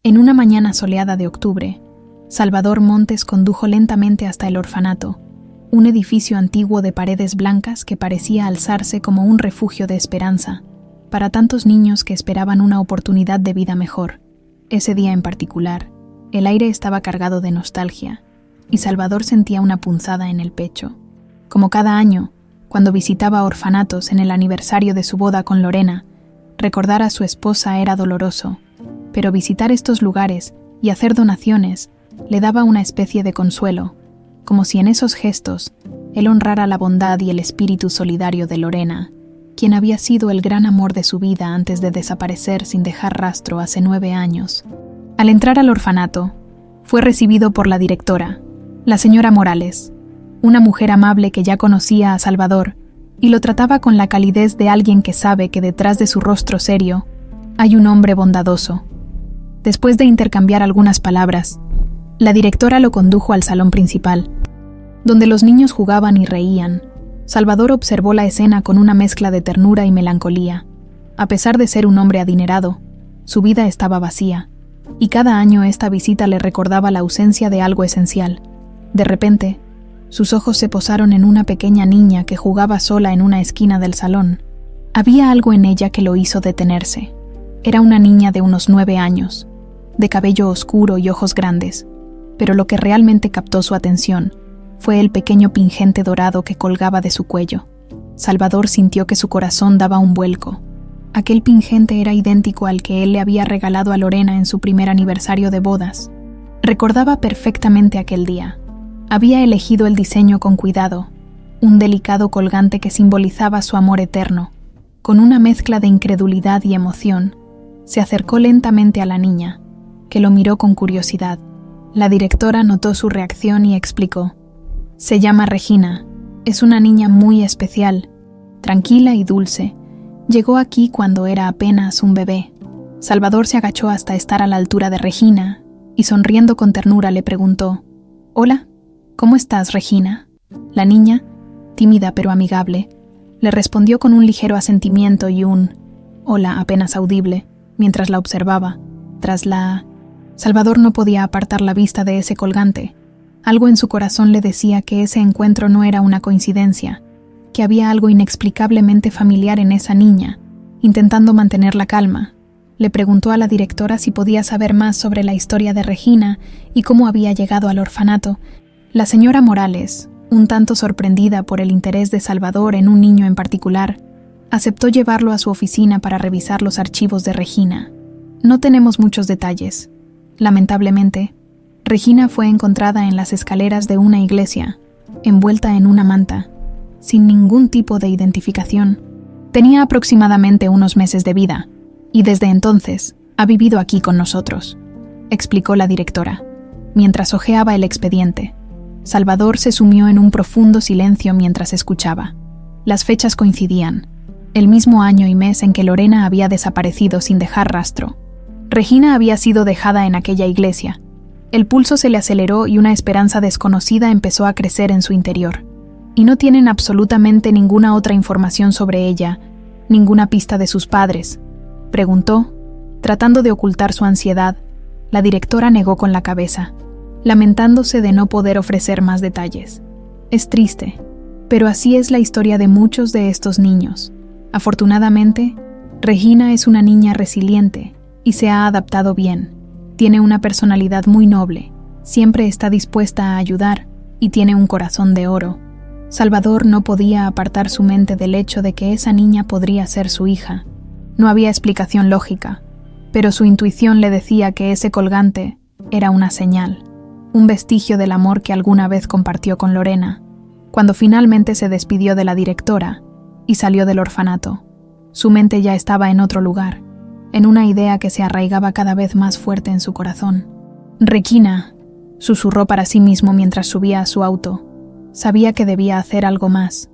En una mañana soleada de octubre, Salvador Montes condujo lentamente hasta el orfanato, un edificio antiguo de paredes blancas que parecía alzarse como un refugio de esperanza para tantos niños que esperaban una oportunidad de vida mejor. Ese día en particular, el aire estaba cargado de nostalgia, y Salvador sentía una punzada en el pecho. Como cada año, cuando visitaba orfanatos en el aniversario de su boda con Lorena, recordar a su esposa era doloroso, pero visitar estos lugares y hacer donaciones le daba una especie de consuelo, como si en esos gestos él honrara la bondad y el espíritu solidario de Lorena, quien había sido el gran amor de su vida antes de desaparecer sin dejar rastro hace 9 años. Al entrar al orfanato, fue recibido por la directora, la señora Morales, una mujer amable que ya conocía a Salvador y lo trataba con la calidez de alguien que sabe que detrás de su rostro serio hay un hombre bondadoso. Después de intercambiar algunas palabras, la directora lo condujo al salón principal, donde los niños jugaban y reían. Salvador observó la escena con una mezcla de ternura y melancolía. A pesar de ser un hombre adinerado, su vida estaba vacía, y cada año esta visita le recordaba la ausencia de algo esencial. De repente, sus ojos se posaron en una pequeña niña que jugaba sola en una esquina del salón. Había algo en ella que lo hizo detenerse. Era una niña de unos 9 años, de cabello oscuro y ojos grandes, pero lo que realmente captó su atención fue el pequeño pingente dorado que colgaba de su cuello. Salvador sintió que su corazón daba un vuelco. Aquel pingente era idéntico al que él le había regalado a Lorena en su primer aniversario de bodas. Recordaba perfectamente aquel día. Había elegido el diseño con cuidado, un delicado colgante que simbolizaba su amor eterno. Con una mezcla de incredulidad y emoción, se acercó lentamente a la niña, que lo miró con curiosidad. La directora notó su reacción y explicó: «Se llama Regina. Es una niña muy especial, tranquila y dulce. Llegó aquí cuando era apenas un bebé». Salvador se agachó hasta estar a la altura de Regina y sonriendo con ternura le preguntó: «Hola, ¿cómo estás, Regina?». La niña, tímida pero amigable, le respondió con un ligero asentimiento y un «hola» apenas audible, mientras la observaba. Salvador no podía apartar la vista de ese colgante. Algo en su corazón le decía que ese encuentro no era una coincidencia, que había algo inexplicablemente familiar en esa niña. Intentando mantener la calma, le preguntó a la directora si podía saber más sobre la historia de Regina y cómo había llegado al orfanato. La señora Morales, un tanto sorprendida por el interés de Salvador en un niño en particular, aceptó llevarlo a su oficina para revisar los archivos de Regina. «No tenemos muchos detalles. Lamentablemente, Regina fue encontrada en las escaleras de una iglesia, envuelta en una manta, sin ningún tipo de identificación. Tenía aproximadamente unos meses de vida, y desde entonces ha vivido aquí con nosotros», explicó la directora. Mientras hojeaba el expediente, Salvador se sumió en un profundo silencio mientras escuchaba. Las fechas coincidían, el mismo año y mes en que Lorena había desaparecido sin dejar rastro. Regina había sido dejada en aquella iglesia. El pulso se le aceleró y una esperanza desconocida empezó a crecer en su interior. «¿Y no tienen absolutamente ninguna otra información sobre ella, ninguna pista de sus padres?», preguntó. Tratando de ocultar su ansiedad, la directora negó con la cabeza, lamentándose de no poder ofrecer más detalles. «Es triste, pero así es la historia de muchos de estos niños. Afortunadamente, Regina es una niña resiliente y se ha adaptado bien. Tiene una personalidad muy noble, siempre está dispuesta a ayudar y tiene un corazón de oro». Salvador no podía apartar su mente del hecho de que esa niña podría ser su hija. No había explicación lógica, pero su intuición le decía que ese colgante era una señal, un vestigio del amor que alguna vez compartió con Lorena. Cuando finalmente se despidió de la directora y salió del orfanato, su mente ya estaba en otro lugar, en una idea que se arraigaba cada vez más fuerte en su corazón. «Regina», susurró para sí mismo mientras subía a su auto. Sabía que debía hacer algo más,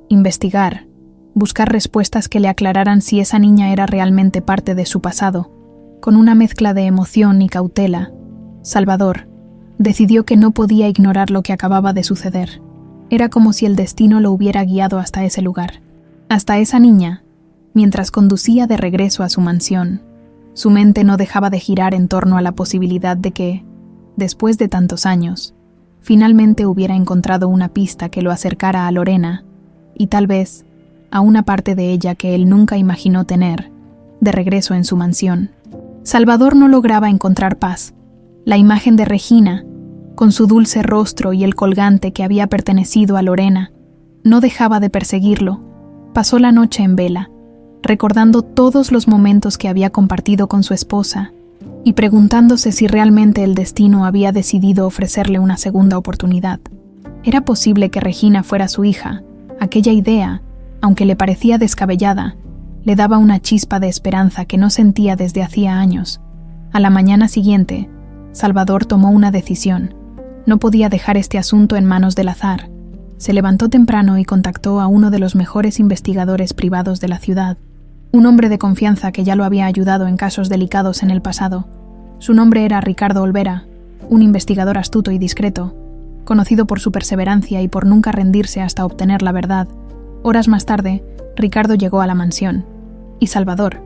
investigar, buscar respuestas que le aclararan si esa niña era realmente parte de su pasado. Con una mezcla de emoción y cautela, Salvador decidió que no podía ignorar lo que acababa de suceder. Era como si el destino lo hubiera guiado hasta ese lugar, hasta esa niña. Mientras conducía de regreso a su mansión, Su mente no dejaba de girar en torno a la posibilidad de que, después de tantos años, finalmente hubiera encontrado una pista que lo acercara a Lorena, y tal vez a una parte de ella que él nunca imaginó tener, de regreso en su mansión. Salvador no lograba encontrar paz. La imagen de Regina, con su dulce rostro y el colgante que había pertenecido a Lorena, no dejaba de perseguirlo. Pasó la noche en vela, recordando todos los momentos que había compartido con su esposa y preguntándose si realmente el destino había decidido ofrecerle una segunda oportunidad. Era posible que Regina fuera su hija. Aquella idea, aunque le parecía descabellada, le daba una chispa de esperanza que no sentía desde hacía años. A la mañana siguiente, Salvador tomó una decisión. No podía dejar este asunto en manos del azar. Se levantó temprano y contactó a uno de los mejores investigadores privados de la ciudad, un hombre de confianza que ya lo había ayudado en casos delicados en el pasado. Su nombre era Ricardo Olvera, un investigador astuto y discreto, conocido por su perseverancia y por nunca rendirse hasta obtener la verdad. Horas más tarde, Ricardo llegó a la mansión, y Salvador,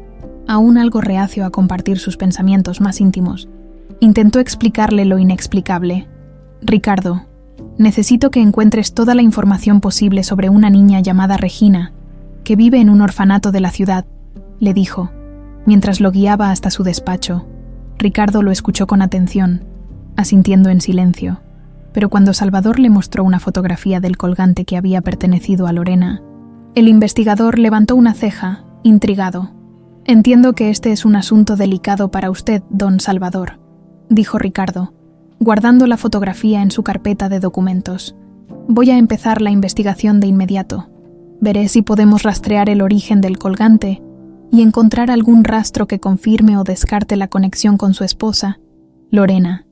aún algo reacio a compartir sus pensamientos más íntimos, intentó explicarle lo inexplicable. «Ricardo, necesito que encuentres toda la información posible sobre una niña llamada Regina, que vive en un orfanato de la ciudad», le dijo, mientras lo guiaba hasta su despacho. Ricardo lo escuchó con atención, asintiendo en silencio, pero cuando Salvador le mostró una fotografía del colgante que había pertenecido a Lorena, el investigador levantó una ceja, intrigado. «Entiendo que este es un asunto delicado para usted, don Salvador», dijo Ricardo, guardando la fotografía en su carpeta de documentos. «Voy a empezar la investigación de inmediato. Veré si podemos rastrear el origen del colgante y encontrar algún rastro que confirme o descarte la conexión con su esposa, Lorena».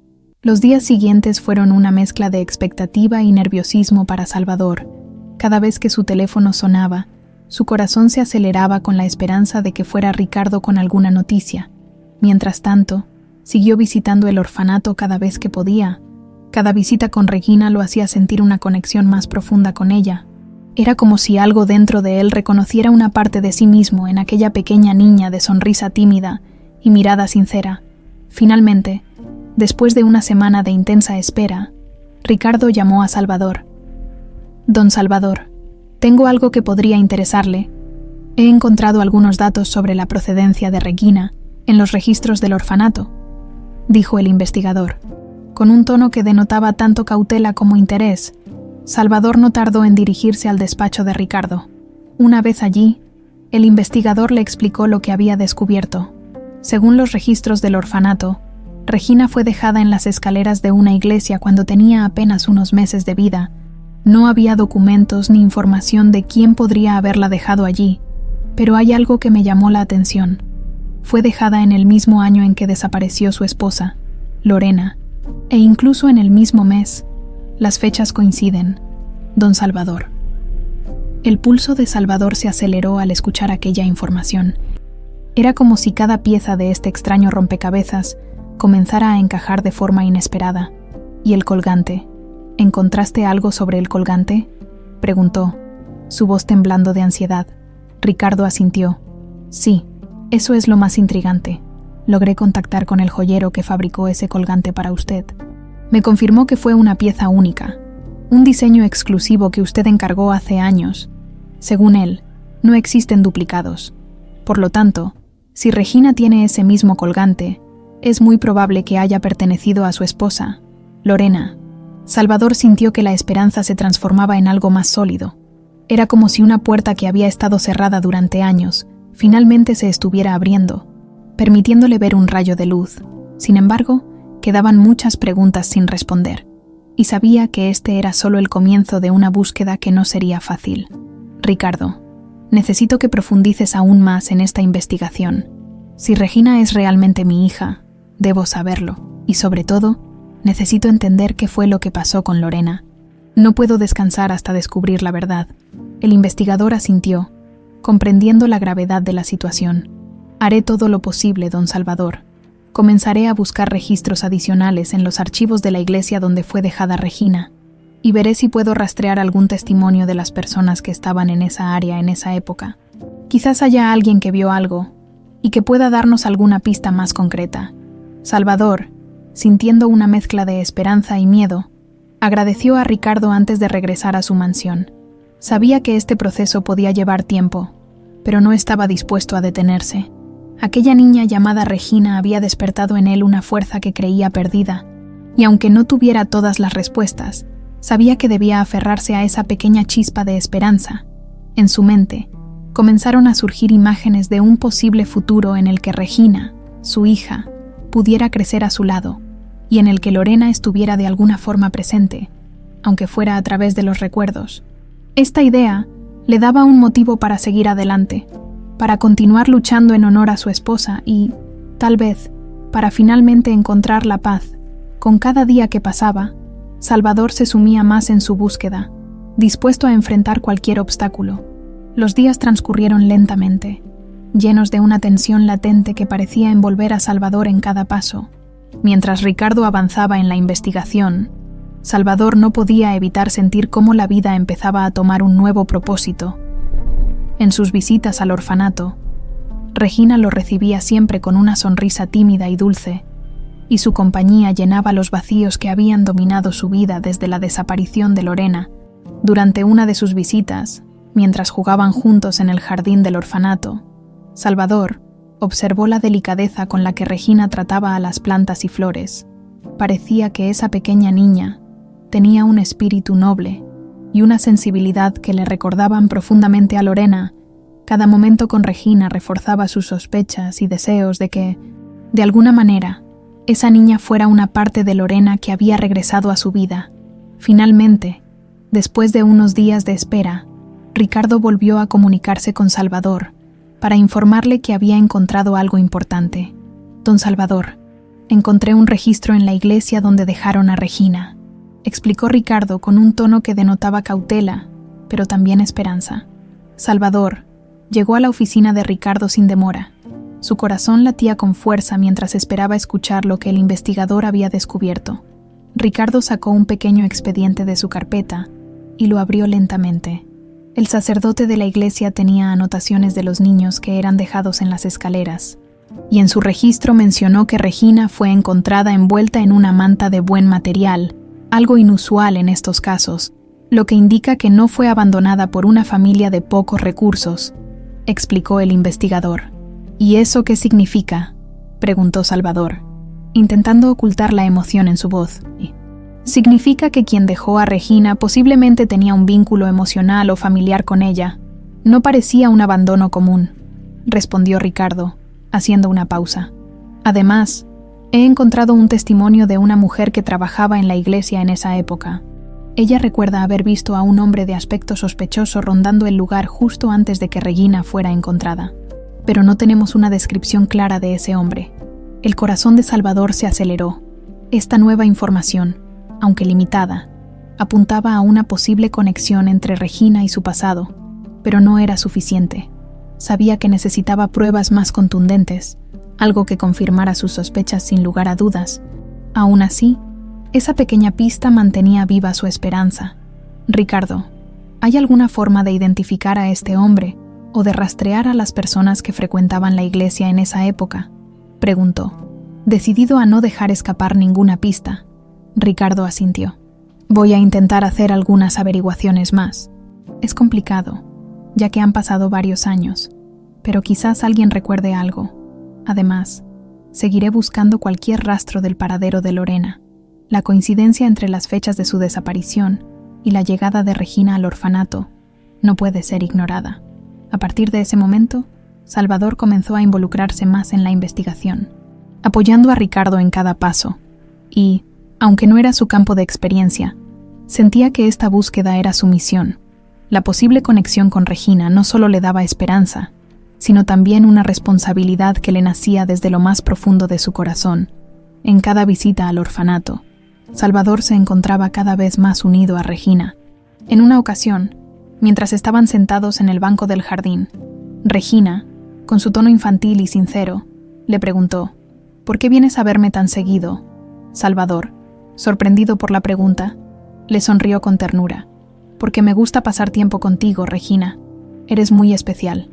Los días siguientes fueron una mezcla de expectativa y nerviosismo para Salvador. Cada vez que su teléfono sonaba, su corazón se aceleraba con la esperanza de que fuera Ricardo con alguna noticia. Mientras tanto, siguió visitando el orfanato cada vez que podía. Cada visita con Regina lo hacía sentir una conexión más profunda con ella. Era como si algo dentro de él reconociera una parte de sí mismo en aquella pequeña niña de sonrisa tímida y mirada sincera. Finalmente, después de una semana de intensa espera, Ricardo llamó a Salvador. «Don Salvador, tengo algo que podría interesarle. He encontrado algunos datos sobre la procedencia de Regina en los registros del orfanato», dijo el investigador. Con un tono que denotaba tanto cautela como interés, Salvador no tardó en dirigirse al despacho de Ricardo. Una vez allí, el investigador le explicó lo que había descubierto. Según los registros del orfanato, Regina fue dejada en las escaleras de una iglesia cuando tenía apenas unos meses de vida. No había documentos ni información de quién podría haberla dejado allí, pero hay algo que me llamó la atención. Fue dejada en el mismo año en que desapareció su esposa, Lorena, e incluso en el mismo mes. Las fechas coinciden, don Salvador. El pulso de Salvador se aceleró al escuchar aquella información. Era como si cada pieza de este extraño rompecabezas comenzara a encajar de forma inesperada. ¿Y el colgante? ¿Encontraste algo sobre el colgante?, preguntó, su voz temblando de ansiedad. Ricardo asintió. «Sí, eso es lo más intrigante. Logré contactar con el joyero que fabricó ese colgante para usted. Me confirmó que fue una pieza única, un diseño exclusivo que usted encargó hace años. Según él, no existen duplicados. Por lo tanto, si Regina tiene ese mismo colgante, es muy probable que haya pertenecido a su esposa, Lorena». Salvador sintió que la esperanza se transformaba en algo más sólido. Era como si una puerta que había estado cerrada durante años finalmente se estuviera abriendo, permitiéndole ver un rayo de luz. Sin embargo, quedaban muchas preguntas sin responder, y sabía que este era solo el comienzo de una búsqueda que no sería fácil. «Ricardo, necesito que profundices aún más en esta investigación. Si Regina es realmente mi hija, debo saberlo, y sobre todo, necesito entender qué fue lo que pasó con Lorena. No puedo descansar hasta descubrir la verdad». El investigador asintió, comprendiendo la gravedad de la situación. «Haré todo lo posible, don Salvador. Comenzaré a buscar registros adicionales en los archivos de la iglesia donde fue dejada Regina, y veré si puedo rastrear algún testimonio de las personas que estaban en esa área en esa época. Quizás haya alguien que vio algo, y que pueda darnos alguna pista más concreta. Salvador, sintiendo una mezcla de esperanza y miedo, agradeció a Ricardo antes de regresar a su mansión. Sabía que este proceso podía llevar tiempo, pero no estaba dispuesto a detenerse. Aquella niña llamada Regina había despertado en él una fuerza que creía perdida, y aunque no tuviera todas las respuestas, sabía que debía aferrarse a esa pequeña chispa de esperanza. En su mente, comenzaron a surgir imágenes de un posible futuro en el que Regina, su hija, pudiera crecer a su lado, y en el que Lorena estuviera de alguna forma presente, aunque fuera a través de los recuerdos. Esta idea le daba un motivo para seguir adelante, para continuar luchando en honor a su esposa y, tal vez, para finalmente encontrar la paz. Con cada día que pasaba, Salvador se sumía más en su búsqueda, dispuesto a enfrentar cualquier obstáculo. Los días transcurrieron lentamente, llenos de una tensión latente que parecía envolver a Salvador en cada paso. Mientras Ricardo avanzaba en la investigación, Salvador no podía evitar sentir cómo la vida empezaba a tomar un nuevo propósito. En sus visitas al orfanato, Regina lo recibía siempre con una sonrisa tímida y dulce, y su compañía llenaba los vacíos que habían dominado su vida desde la desaparición de Lorena. Durante una de sus visitas, mientras jugaban juntos en el jardín del orfanato, Salvador observó la delicadeza con la que Regina trataba a las plantas y flores. Parecía que esa pequeña niña tenía un espíritu noble y una sensibilidad que le recordaban profundamente a Lorena. Cada momento con Regina reforzaba sus sospechas y deseos de que, de alguna manera, esa niña fuera una parte de Lorena que había regresado a su vida. Finalmente, después de unos días de espera, Ricardo volvió a comunicarse con Salvador para informarle que había encontrado algo importante. «Don Salvador, encontré un registro en la iglesia donde dejaron a Regina», explicó Ricardo con un tono que denotaba cautela, pero también esperanza. Salvador llegó a la oficina de Ricardo sin demora. Su corazón latía con fuerza mientras esperaba escuchar lo que el investigador había descubierto. Ricardo sacó un pequeño expediente de su carpeta y lo abrió lentamente. El sacerdote de la iglesia tenía anotaciones de los niños que eran dejados en las escaleras, y en su registro mencionó que Regina fue encontrada envuelta en una manta de buen material, algo inusual en estos casos, lo que indica que no fue abandonada por una familia de pocos recursos, explicó el investigador. «¿Y eso qué significa?», preguntó Salvador, intentando ocultar la emoción en su voz. «Significa que quien dejó a Regina posiblemente tenía un vínculo emocional o familiar con ella. No parecía un abandono común», respondió Ricardo, haciendo una pausa. «Además, he encontrado un testimonio de una mujer que trabajaba en la iglesia en esa época. Ella recuerda haber visto a un hombre de aspecto sospechoso rondando el lugar justo antes de que Regina fuera encontrada. Pero no tenemos una descripción clara de ese hombre». El corazón de Salvador se aceleró. Esta nueva información, aunque limitada, apuntaba a una posible conexión entre Regina y su pasado, pero no era suficiente. Sabía que necesitaba pruebas más contundentes, algo que confirmara sus sospechas sin lugar a dudas. Aún así, esa pequeña pista mantenía viva su esperanza. «Ricardo, ¿hay alguna forma de identificar a este hombre o de rastrear a las personas que frecuentaban la iglesia en esa época?», preguntó, decidido a no dejar escapar ninguna pista. Ricardo asintió. «Voy a intentar hacer algunas averiguaciones más. Es complicado, ya que han pasado varios años, pero quizás alguien recuerde algo. Además, seguiré buscando cualquier rastro del paradero de Lorena. La coincidencia entre las fechas de su desaparición y la llegada de Regina al orfanato no puede ser ignorada». A partir de ese momento, Salvador comenzó a involucrarse más en la investigación, apoyando a Ricardo en cada paso, y, aunque no era su campo de experiencia, sentía que esta búsqueda era su misión. La posible conexión con Regina no solo le daba esperanza, sino también una responsabilidad que le nacía desde lo más profundo de su corazón. En cada visita al orfanato, Salvador se encontraba cada vez más unido a Regina. En una ocasión, mientras estaban sentados en el banco del jardín, Regina, con su tono infantil y sincero, le preguntó: «¿Por qué vienes a verme tan seguido?». Salvador, sorprendido por la pregunta, le sonrió con ternura. «Porque me gusta pasar tiempo contigo, Regina. Eres muy especial»,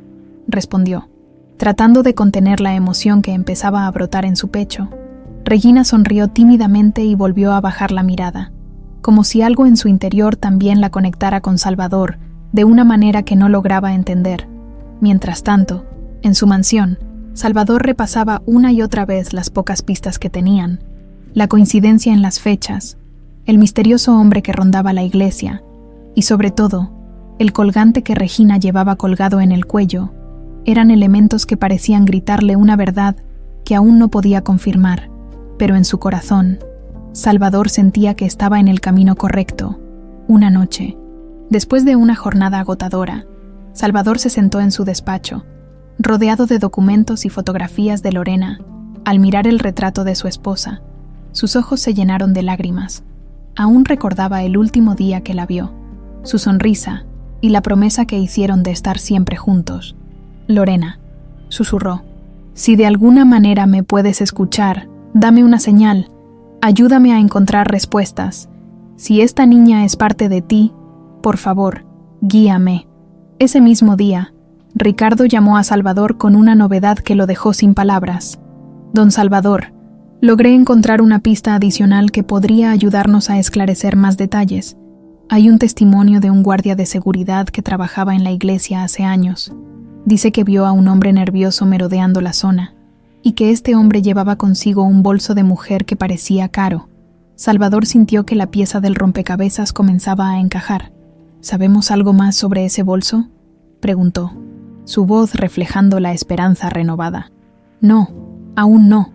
respondió. Tratando de contener la emoción que empezaba a brotar en su pecho, Regina sonrió tímidamente y volvió a bajar la mirada, como si algo en su interior también la conectara con Salvador de una manera que no lograba entender. Mientras tanto, en su mansión, Salvador repasaba una y otra vez las pocas pistas que tenían, la coincidencia en las fechas, el misterioso hombre que rondaba la iglesia y, sobre todo, el colgante que Regina llevaba colgado en el cuello. Eran elementos que parecían gritarle una verdad que aún no podía confirmar, pero en su corazón, Salvador sentía que estaba en el camino correcto. Una noche, después de una jornada agotadora, Salvador se sentó en su despacho, rodeado de documentos y fotografías de Lorena. Al mirar el retrato de su esposa, sus ojos se llenaron de lágrimas. Aún recordaba el último día que la vio, su sonrisa y la promesa que hicieron de estar siempre juntos. «Lorena», susurró, «si de alguna manera me puedes escuchar, dame una señal, ayúdame a encontrar respuestas. Si esta niña es parte de ti, por favor, guíame». Ese mismo día, Ricardo llamó a Salvador con una novedad que lo dejó sin palabras. «Don Salvador, logré encontrar una pista adicional que podría ayudarnos a esclarecer más detalles. Hay un testimonio de un guardia de seguridad que trabajaba en la iglesia hace años. Dice que vio a un hombre nervioso merodeando la zona, y que este hombre llevaba consigo un bolso de mujer que parecía caro». Salvador sintió que la pieza del rompecabezas comenzaba a encajar. «¿Sabemos algo más sobre ese bolso?», preguntó, su voz reflejando la esperanza renovada. «No, aún no,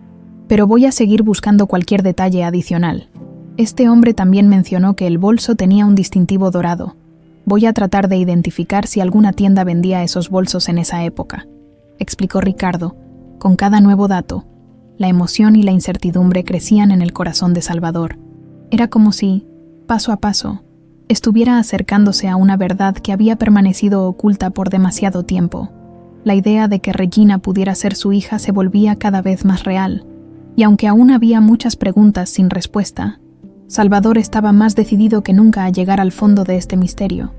pero voy a seguir buscando cualquier detalle adicional. Este hombre también mencionó que el bolso tenía un distintivo dorado. Voy a tratar de identificar si alguna tienda vendía esos bolsos en esa época», explicó Ricardo. Con cada nuevo dato, la emoción y la incertidumbre crecían en el corazón de Salvador. Era como si, paso a paso, estuviera acercándose a una verdad que había permanecido oculta por demasiado tiempo. La idea de que Regina pudiera ser su hija se volvía cada vez más real, y aunque aún había muchas preguntas sin respuesta, Salvador estaba más decidido que nunca a llegar al fondo de este misterio.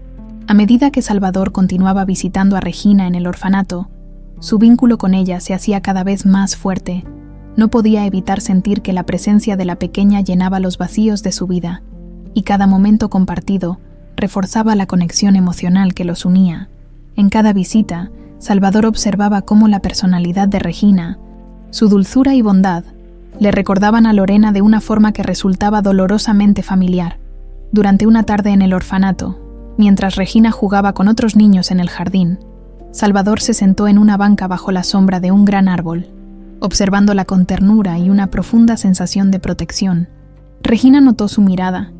A medida que Salvador continuaba visitando a Regina en el orfanato, su vínculo con ella se hacía cada vez más fuerte. No podía evitar sentir que la presencia de la pequeña llenaba los vacíos de su vida, y cada momento compartido reforzaba la conexión emocional que los unía. En cada visita, Salvador observaba cómo la personalidad de Regina, su dulzura y bondad, le recordaban a Lorena de una forma que resultaba dolorosamente familiar. Durante una tarde en el orfanato, mientras Regina jugaba con otros niños en el jardín, Salvador se sentó en una banca bajo la sombra de un gran árbol, observándola con ternura y una profunda sensación de protección. Regina notó su mirada,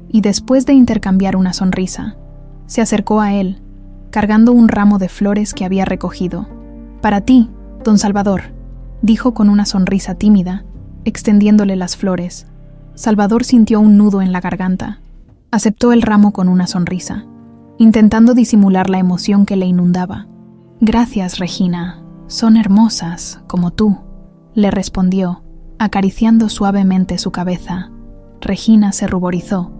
y después de intercambiar una sonrisa, se acercó a él, cargando un ramo de flores que había recogido. «Para ti, don Salvador», dijo con una sonrisa tímida, extendiéndole las flores. Salvador sintió un nudo en la garganta. Aceptó el ramo con una sonrisa, intentando disimular la emoción que le inundaba. «Gracias, Regina. Son hermosas, como tú», le respondió, acariciando suavemente su cabeza. Regina se ruborizó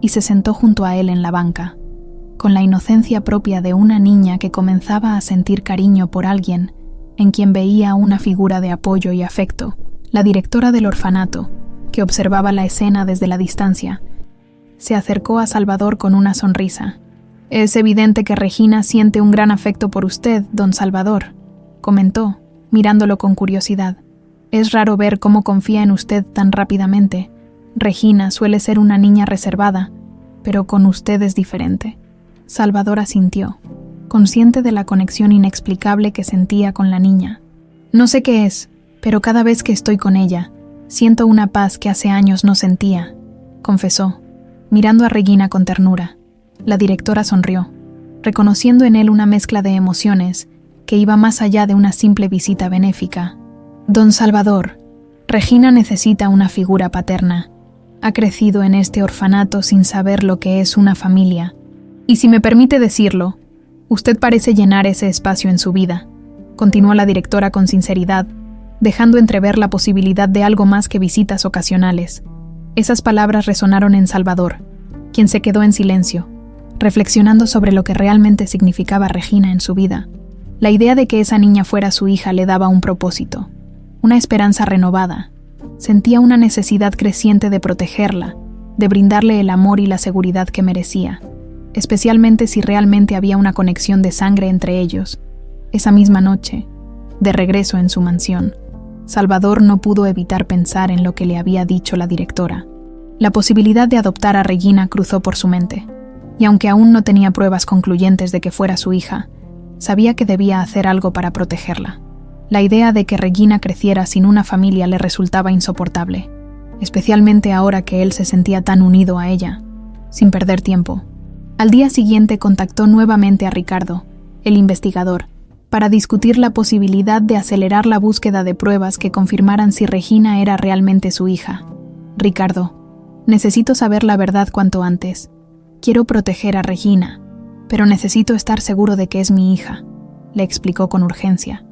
y se sentó junto a él en la banca, con la inocencia propia de una niña que comenzaba a sentir cariño por alguien en quien veía una figura de apoyo y afecto. La directora del orfanato, que observaba la escena desde la distancia, se acercó a Salvador con una sonrisa. «Es evidente que Regina siente un gran afecto por usted, don Salvador», comentó, mirándolo con curiosidad. «Es raro ver cómo confía en usted tan rápidamente. Regina suele ser una niña reservada, pero con usted es diferente». Salvador asintió, consciente de la conexión inexplicable que sentía con la niña. «No sé qué es, pero cada vez que estoy con ella, siento una paz que hace años no sentía», confesó, mirando a Regina con ternura. La directora sonrió, reconociendo en él una mezcla de emociones que iba más allá de una simple visita benéfica. «Don Salvador, Regina necesita una figura paterna. Ha crecido en este orfanato sin saber lo que es una familia. Y si me permite decirlo, usted parece llenar ese espacio en su vida», continuó la directora con sinceridad, dejando entrever la posibilidad de algo más que visitas ocasionales. Esas palabras resonaron en Salvador, quien se quedó en silencio, reflexionando sobre lo que realmente significaba Regina en su vida. La idea de que esa niña fuera su hija le daba un propósito, una esperanza renovada. Sentía una necesidad creciente de protegerla, de brindarle el amor y la seguridad que merecía, especialmente si realmente había una conexión de sangre entre ellos. Esa misma noche, de regreso en su mansión, Salvador no pudo evitar pensar en lo que le había dicho la directora. La posibilidad de adoptar a Regina cruzó por su mente, y aunque aún no tenía pruebas concluyentes de que fuera su hija, sabía que debía hacer algo para protegerla. La idea de que Regina creciera sin una familia le resultaba insoportable, especialmente ahora que él se sentía tan unido a ella. Sin perder tiempo, al día siguiente contactó nuevamente a Ricardo, el investigador, para discutir la posibilidad de acelerar la búsqueda de pruebas que confirmaran si Regina era realmente su hija. Ricardo, necesito saber la verdad cuanto antes. Quiero proteger a Regina, pero necesito estar seguro de que es mi hija, le explicó con urgencia.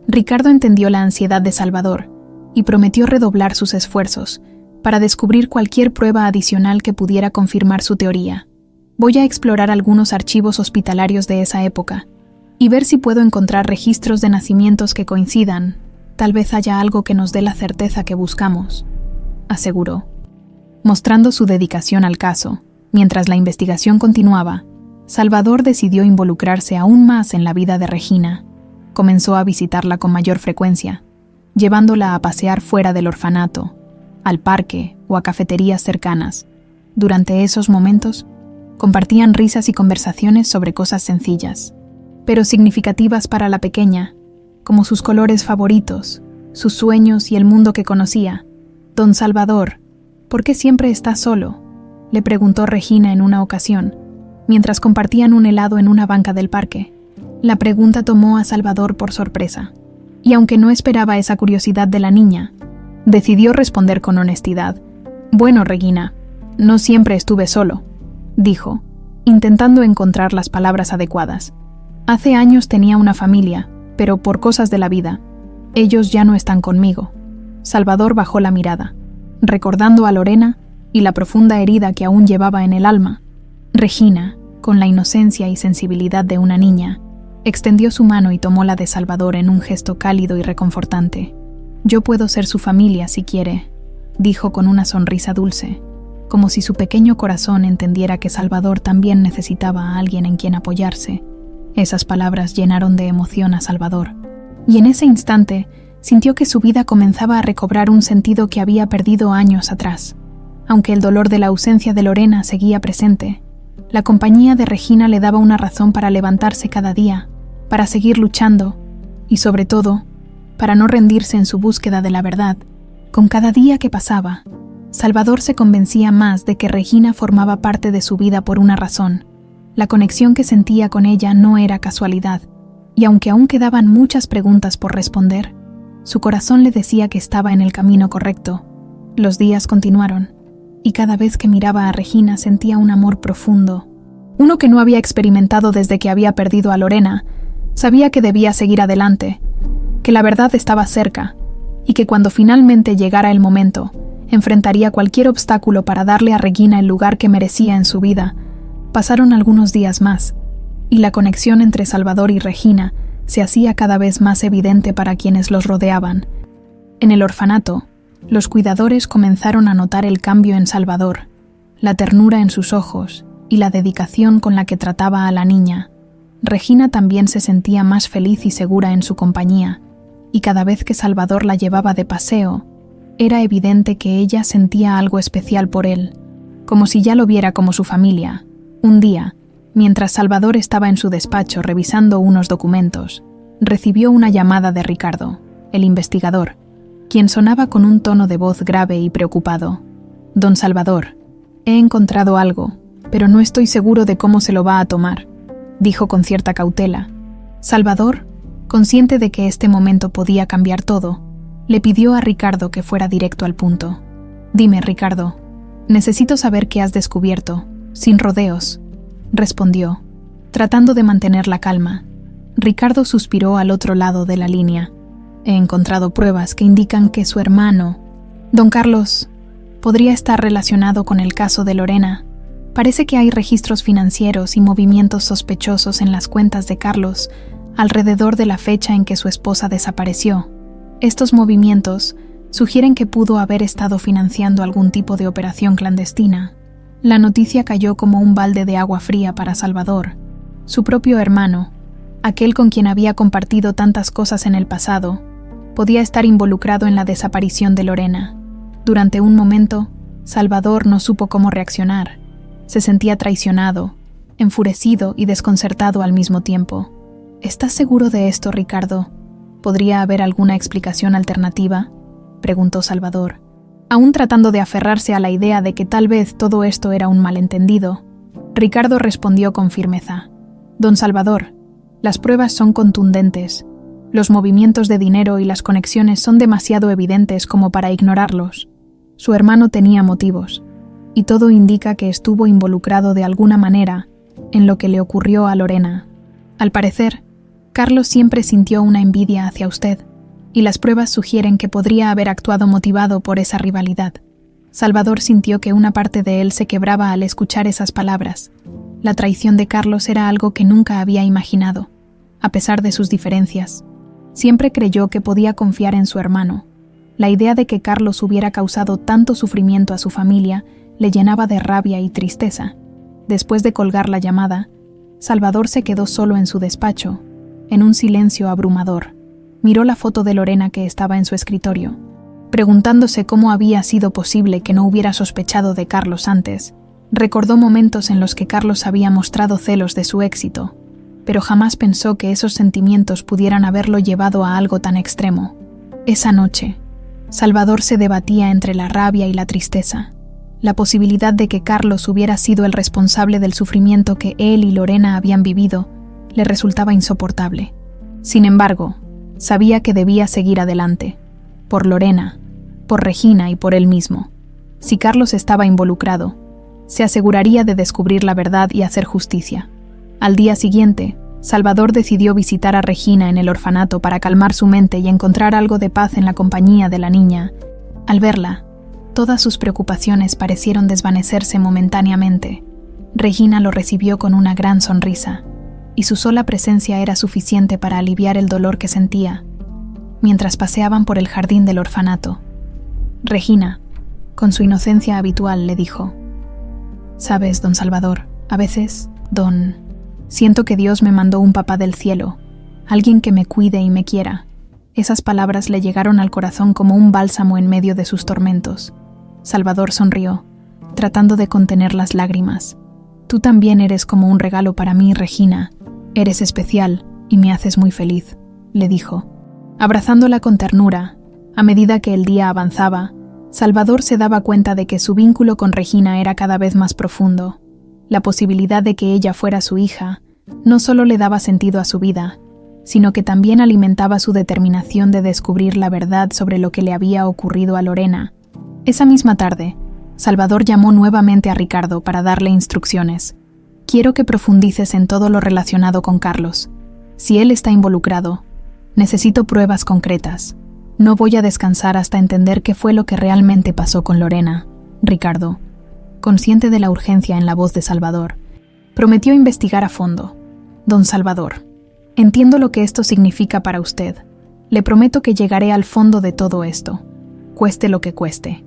Ricardo entendió la ansiedad de Salvador y prometió redoblar sus esfuerzos para descubrir cualquier prueba adicional que pudiera confirmar su teoría. Voy a explorar algunos archivos hospitalarios de esa época y ver si puedo encontrar registros de nacimientos que coincidan. Tal vez haya algo que nos dé la certeza que buscamos, aseguró. Mostrando su dedicación al caso, mientras la investigación continuaba, Salvador decidió involucrarse aún más en la vida de Regina. Comenzó a visitarla con mayor frecuencia, llevándola a pasear fuera del orfanato, al parque o a cafeterías cercanas. Durante esos momentos, compartían risas y conversaciones sobre cosas sencillas, pero significativas para la pequeña, como sus colores favoritos, sus sueños y el mundo que conocía. «Don Salvador, ¿por qué siempre está solo?», le preguntó Regina en una ocasión, mientras compartían un helado en una banca del parque. La pregunta tomó a Salvador por sorpresa, y aunque no esperaba esa curiosidad de la niña, decidió responder con honestidad. «Bueno, Regina, no siempre estuve solo», dijo, intentando encontrar las palabras adecuadas. «Hace años tenía una familia, pero por cosas de la vida, ellos ya no están conmigo». Salvador bajó la mirada, recordando a Lorena y la profunda herida que aún llevaba en el alma. Regina, con la inocencia y sensibilidad de una niña, extendió su mano y tomó la de Salvador en un gesto cálido y reconfortante. «Yo puedo ser su familia si quiere», dijo con una sonrisa dulce, como si su pequeño corazón entendiera que Salvador también necesitaba a alguien en quien apoyarse. Esas palabras llenaron de emoción a Salvador, y en ese instante sintió que su vida comenzaba a recobrar un sentido que había perdido años atrás. Aunque el dolor de la ausencia de Lorena seguía presente, la compañía de Regina le daba una razón para levantarse cada día, para seguir luchando y, sobre todo, para no rendirse en su búsqueda de la verdad. Con cada día que pasaba, Salvador se convencía más de que Regina formaba parte de su vida por una razón. La conexión que sentía con ella no era casualidad, y aunque aún quedaban muchas preguntas por responder, su corazón le decía que estaba en el camino correcto. Los días continuaron, y cada vez que miraba a Regina sentía un amor profundo, uno que no había experimentado desde que había perdido a Lorena. Sabía que debía seguir adelante, que la verdad estaba cerca, y que cuando finalmente llegara el momento, enfrentaría cualquier obstáculo para darle a Regina el lugar que merecía en su vida. Pasaron algunos días más, y la conexión entre Salvador y Regina se hacía cada vez más evidente para quienes los rodeaban. En el orfanato, los cuidadores comenzaron a notar el cambio en Salvador, la ternura en sus ojos y la dedicación con la que trataba a la niña. Regina también se sentía más feliz y segura en su compañía, y cada vez que Salvador la llevaba de paseo, era evidente que ella sentía algo especial por él, como si ya lo viera como su familia. Un día, mientras Salvador estaba en su despacho revisando unos documentos, recibió una llamada de Ricardo, el investigador, quien sonaba con un tono de voz grave y preocupado. «Don Salvador, he encontrado algo, pero no estoy seguro de cómo se lo va a tomar», dijo con cierta cautela. Salvador, consciente de que este momento podía cambiar todo, le pidió a Ricardo que fuera directo al punto. «Dime, Ricardo, necesito saber qué has descubierto, sin rodeos», respondió, tratando de mantener la calma. Ricardo suspiró al otro lado de la línea. «He encontrado pruebas que indican que su hermano, don Carlos, podría estar relacionado con el caso de Lorena. Parece que hay registros financieros y movimientos sospechosos en las cuentas de Carlos, alrededor de la fecha en que su esposa desapareció. Estos movimientos sugieren que pudo haber estado financiando algún tipo de operación clandestina. La noticia cayó como un balde de agua fría para Salvador. Su propio hermano, aquel con quien había compartido tantas cosas en el pasado, podía estar involucrado en la desaparición de Lorena. Durante un momento, Salvador no supo cómo reaccionar. Se sentía traicionado, enfurecido y desconcertado al mismo tiempo. ¿Estás seguro de esto, Ricardo? ¿Podría haber alguna explicación alternativa?, preguntó Salvador. Aún tratando de aferrarse a la idea de que tal vez todo esto era un malentendido, Ricardo respondió con firmeza. Don Salvador, las pruebas son contundentes. Los movimientos de dinero y las conexiones son demasiado evidentes como para ignorarlos. Su hermano tenía motivos, y todo indica que estuvo involucrado de alguna manera en lo que le ocurrió a Lorena. Al parecer, Carlos siempre sintió una envidia hacia usted, y las pruebas sugieren que podría haber actuado motivado por esa rivalidad. Salvador sintió que una parte de él se quebraba al escuchar esas palabras. La traición de Carlos era algo que nunca había imaginado, a pesar de sus diferencias. Siempre creyó que podía confiar en su hermano. La idea de que Carlos hubiera causado tanto sufrimiento a su familia le llenaba de rabia y tristeza. Después de colgar la llamada, Salvador se quedó solo en su despacho, en un silencio abrumador. Miró la foto de Lorena que estaba en su escritorio, preguntándose cómo había sido posible que no hubiera sospechado de Carlos antes. Recordó momentos en los que Carlos había mostrado celos de su éxito, pero jamás pensó que esos sentimientos pudieran haberlo llevado a algo tan extremo. Esa noche, Salvador se debatía entre la rabia y la tristeza. La posibilidad de que Carlos hubiera sido el responsable del sufrimiento que él y Lorena habían vivido le resultaba insoportable. Sin embargo, sabía que debía seguir adelante, por Lorena, por Regina y por él mismo. Si Carlos estaba involucrado, se aseguraría de descubrir la verdad y hacer justicia. Al día siguiente, Salvador decidió visitar a Regina en el orfanato para calmar su mente y encontrar algo de paz en la compañía de la niña. Al verla, todas sus preocupaciones parecieron desvanecerse momentáneamente. Regina lo recibió con una gran sonrisa, y su sola presencia era suficiente para aliviar el dolor que sentía. Mientras paseaban por el jardín del orfanato, Regina, con su inocencia habitual, le dijo: «Sabes, don Salvador, a veces, siento que Dios me mandó un papá del cielo, alguien que me cuide y me quiera». Esas palabras le llegaron al corazón como un bálsamo en medio de sus tormentos. Salvador sonrió, tratando de contener las lágrimas. «Tú también eres como un regalo para mí, Regina. Eres especial y me haces muy feliz», le dijo. Abrazándola con ternura, a medida que el día avanzaba, Salvador se daba cuenta de que su vínculo con Regina era cada vez más profundo. La posibilidad de que ella fuera su hija no solo le daba sentido a su vida, sino que también alimentaba su determinación de descubrir la verdad sobre lo que le había ocurrido a Lorena. Esa misma tarde, Salvador llamó nuevamente a Ricardo para darle instrucciones. «Quiero que profundices en todo lo relacionado con Carlos. Si él está involucrado, necesito pruebas concretas. No voy a descansar hasta entender qué fue lo que realmente pasó con Lorena». Ricardo, consciente de la urgencia en la voz de Salvador, prometió investigar a fondo. «Don Salvador, entiendo lo que esto significa para usted. Le prometo que llegaré al fondo de todo esto, cueste lo que cueste»,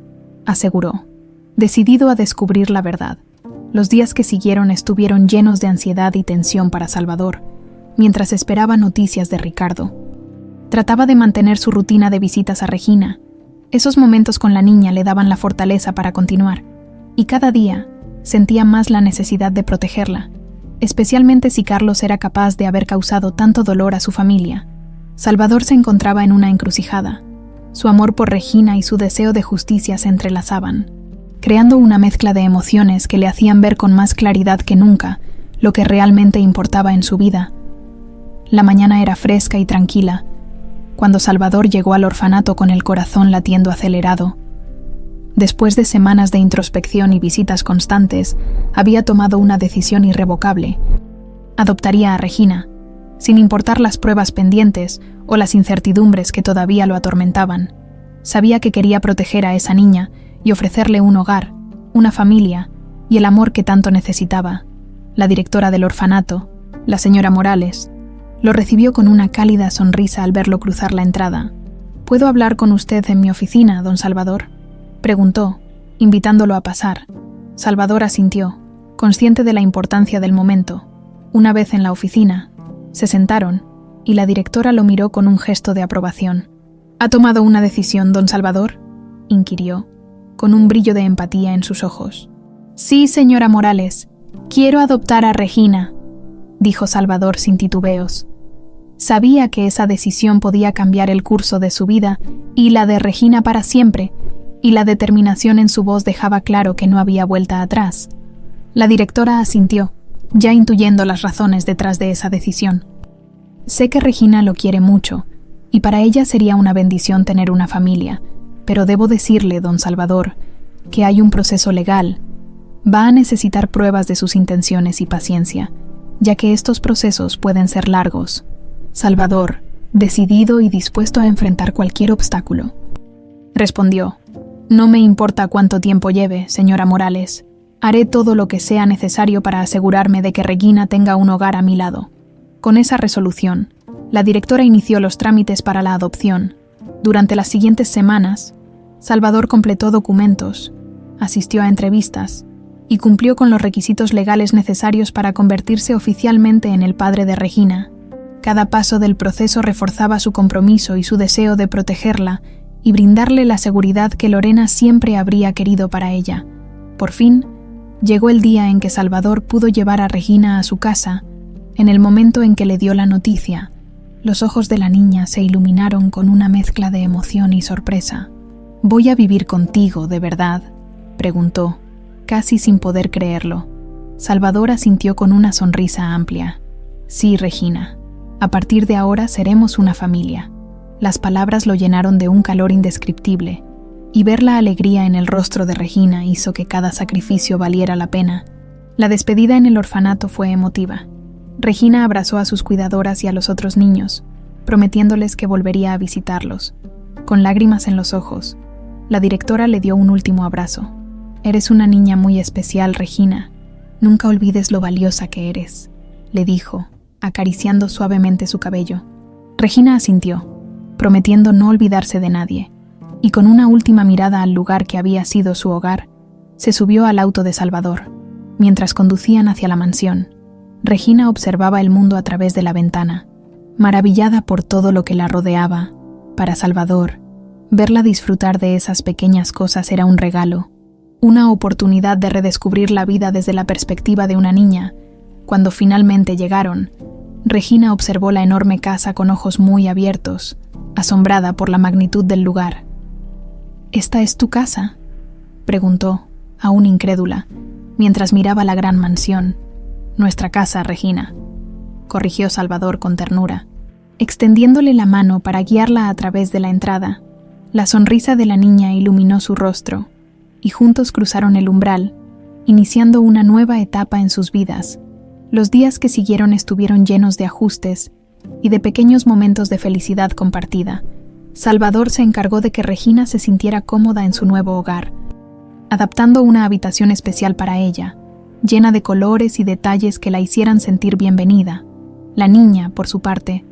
aseguró, decidido a descubrir la verdad. Los días que siguieron estuvieron llenos de ansiedad y tensión para Salvador, mientras esperaba noticias de Ricardo. Trataba de mantener su rutina de visitas a Regina. Esos momentos con la niña le daban la fortaleza para continuar, y cada día sentía más la necesidad de protegerla, especialmente si Carlos era capaz de haber causado tanto dolor a su familia. Salvador se encontraba en una encrucijada. Su amor por Regina y su deseo de justicia se entrelazaban, creando una mezcla de emociones que le hacían ver con más claridad que nunca lo que realmente importaba en su vida. La mañana era fresca y tranquila, cuando Salvador llegó al orfanato con el corazón latiendo acelerado. Después de semanas de introspección y visitas constantes, había tomado una decisión irrevocable. Adoptaría a Regina, sin importar las pruebas pendientes o las incertidumbres que todavía lo atormentaban. Sabía que quería proteger a esa niña y ofrecerle un hogar, una familia y el amor que tanto necesitaba. La directora del orfanato, la señora Morales, Lo recibió con una cálida sonrisa al verlo cruzar la entrada. ¿Puedo hablar con usted en mi oficina, don Salvador?, preguntó, invitándolo a pasar. Salvador asintió, consciente de la importancia del momento. Una vez en la oficina, se sentaron, y la directora lo miró con un gesto de aprobación. ¿Ha tomado una decisión, don Salvador?, inquirió, con un brillo de empatía en sus ojos. Sí, señora Morales, quiero adoptar a Regina, dijo Salvador sin titubeos. Sabía que esa decisión podía cambiar el curso de su vida y la de Regina para siempre, y la determinación en su voz dejaba claro que no había vuelta atrás. La directora asintió, ya intuyendo las razones detrás de esa decisión. Sé que Regina lo quiere mucho, y para ella sería una bendición tener una familia, pero debo decirle, don Salvador, que hay un proceso legal. Va a necesitar pruebas de sus intenciones y paciencia, ya que estos procesos pueden ser largos. Salvador, decidido y dispuesto a enfrentar cualquier obstáculo, respondió: No me importa cuánto tiempo lleve, señora Morales. Haré todo lo que sea necesario para asegurarme de que Regina tenga un hogar a mi lado. Con esa resolución, la directora inició los trámites para la adopción. Durante las siguientes semanas, Salvador completó documentos, asistió a entrevistas y cumplió con los requisitos legales necesarios para convertirse oficialmente en el padre de Regina. Cada paso del proceso reforzaba su compromiso y su deseo de protegerla y brindarle la seguridad que Lorena siempre habría querido para ella. Por fin, llegó el día en que Salvador pudo llevar a Regina a su casa. En el momento en que le dio la noticia, los ojos de la niña se iluminaron con una mezcla de emoción y sorpresa. «¿Voy a vivir contigo, de verdad?», preguntó, casi sin poder creerlo. Salvador asintió con una sonrisa amplia. «Sí, Regina. A partir de ahora seremos una familia». Las palabras lo llenaron de un calor indescriptible, y ver la alegría en el rostro de Regina hizo que cada sacrificio valiera la pena. La despedida en el orfanato fue emotiva. Regina abrazó a sus cuidadoras y a los otros niños, prometiéndoles que volvería a visitarlos. Con lágrimas en los ojos, la directora le dio un último abrazo. «Eres una niña muy especial, Regina. Nunca olvides lo valiosa que eres», le dijo, acariciando suavemente su cabello. Regina asintió, prometiendo no olvidarse de nadie, y con una última mirada al lugar que había sido su hogar, se subió al auto de Salvador. Mientras conducían hacia la mansión, Regina observaba el mundo a través de la ventana, maravillada por todo lo que la rodeaba. Para Salvador, verla disfrutar de esas pequeñas cosas era un regalo, una oportunidad de redescubrir la vida desde la perspectiva de una niña. Cuando finalmente llegaron, Regina observó la enorme casa con ojos muy abiertos, asombrada por la magnitud del lugar. «¿Esta es tu casa?», preguntó, aún incrédula, mientras miraba la gran mansión. «Nuestra casa, Regina», corrigió Salvador con ternura, extendiéndole la mano para guiarla a través de la entrada. La sonrisa de la niña iluminó su rostro, y juntos cruzaron el umbral, iniciando una nueva etapa en sus vidas. Los días que siguieron estuvieron llenos de ajustes y de pequeños momentos de felicidad compartida. Salvador se encargó de que Regina se sintiera cómoda en su nuevo hogar, adaptando una habitación especial para ella, llena de colores y detalles que la hicieran sentir bienvenida. La niña, por su parte,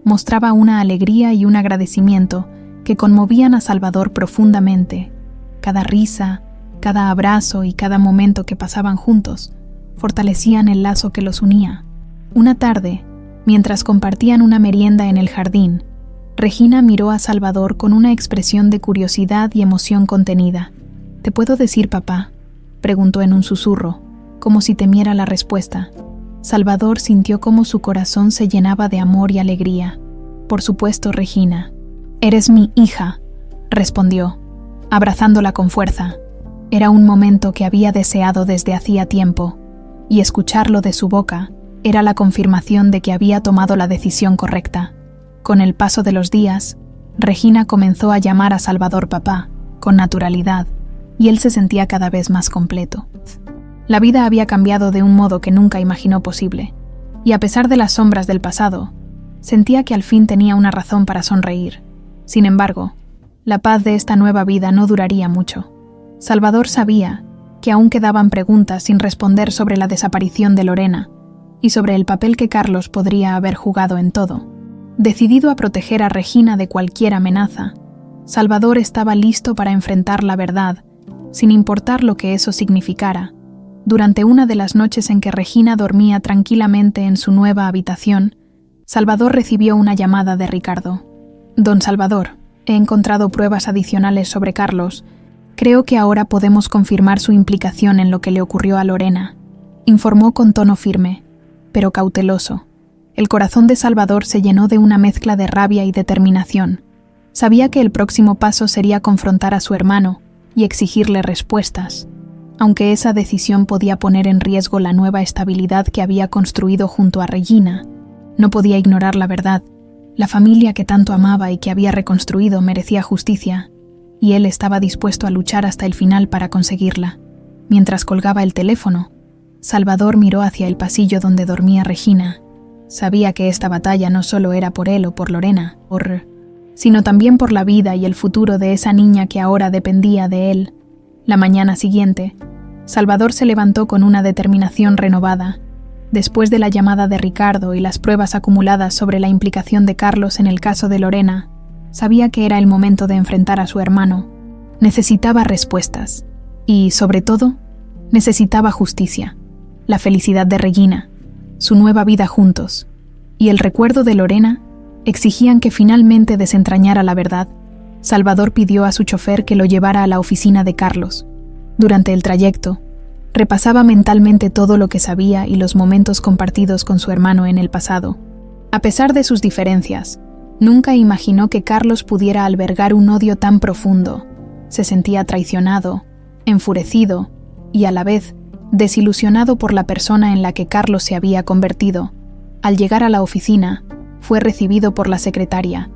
mostraba una alegría y un agradecimiento que conmovían a Salvador profundamente. Cada risa, cada abrazo y cada momento que pasaban juntos fortalecían el lazo que los unía. Una tarde, mientras compartían una merienda en el jardín, Regina miró a Salvador con una expresión de curiosidad y emoción contenida. «¿Te puedo decir papá?», preguntó en un susurro, como si temiera la respuesta. Salvador sintió cómo su corazón se llenaba de amor y alegría. «Por supuesto, Regina». «Eres mi hija», respondió, abrazándola con fuerza. Era un momento que había deseado desde hacía tiempo, y escucharlo de su boca era la confirmación de que había tomado la decisión correcta. Con el paso de los días, Regina comenzó a llamar a Salvador papá, con naturalidad, y él se sentía cada vez más completo. La vida había cambiado de un modo que nunca imaginó posible, y a pesar de las sombras del pasado, sentía que al fin tenía una razón para sonreír. Sin embargo, la paz de esta nueva vida no duraría mucho. Salvador sabía que aún quedaban preguntas sin responder sobre la desaparición de Lorena, y sobre el papel que Carlos podría haber jugado en todo. Decidido a proteger a Regina de cualquier amenaza, Salvador estaba listo para enfrentar la verdad, sin importar lo que eso significara. Durante una de las noches en que Regina dormía tranquilamente en su nueva habitación, Salvador recibió una llamada de Ricardo. «Don Salvador, he encontrado pruebas adicionales sobre Carlos. Creo que ahora podemos confirmar su implicación en lo que le ocurrió a Lorena», informó con tono firme, pero cauteloso. El corazón de Salvador se llenó de una mezcla de rabia y determinación. Sabía que el próximo paso sería confrontar a su hermano y exigirle respuestas, aunque esa decisión podía poner en riesgo la nueva estabilidad que había construido junto a Regina. No podía ignorar la verdad. La familia que tanto amaba y que había reconstruido merecía justicia, y él estaba dispuesto a luchar hasta el final para conseguirla. Mientras colgaba el teléfono, Salvador miró hacia el pasillo donde dormía Regina. Sabía que esta batalla no solo era por él o por Lorena, sino también por la vida y el futuro de esa niña que ahora dependía de él. La mañana siguiente, Salvador se levantó con una determinación renovada. Después de la llamada de Ricardo y las pruebas acumuladas sobre la implicación de Carlos en el caso de Lorena, sabía que era el momento de enfrentar a su hermano. Necesitaba respuestas y, sobre todo, necesitaba justicia. La felicidad de Regina, su nueva vida juntos, y el recuerdo de Lorena exigían que finalmente desentrañara la verdad. Salvador pidió a su chofer que lo llevara a la oficina de Carlos. Durante el trayecto, repasaba mentalmente todo lo que sabía y los momentos compartidos con su hermano en el pasado. A pesar de sus diferencias, nunca imaginó que Carlos pudiera albergar un odio tan profundo. Se sentía traicionado, enfurecido y a la vez desilusionado por la persona en la que Carlos se había convertido. Al llegar a la oficina, fue recibido por la secretaria,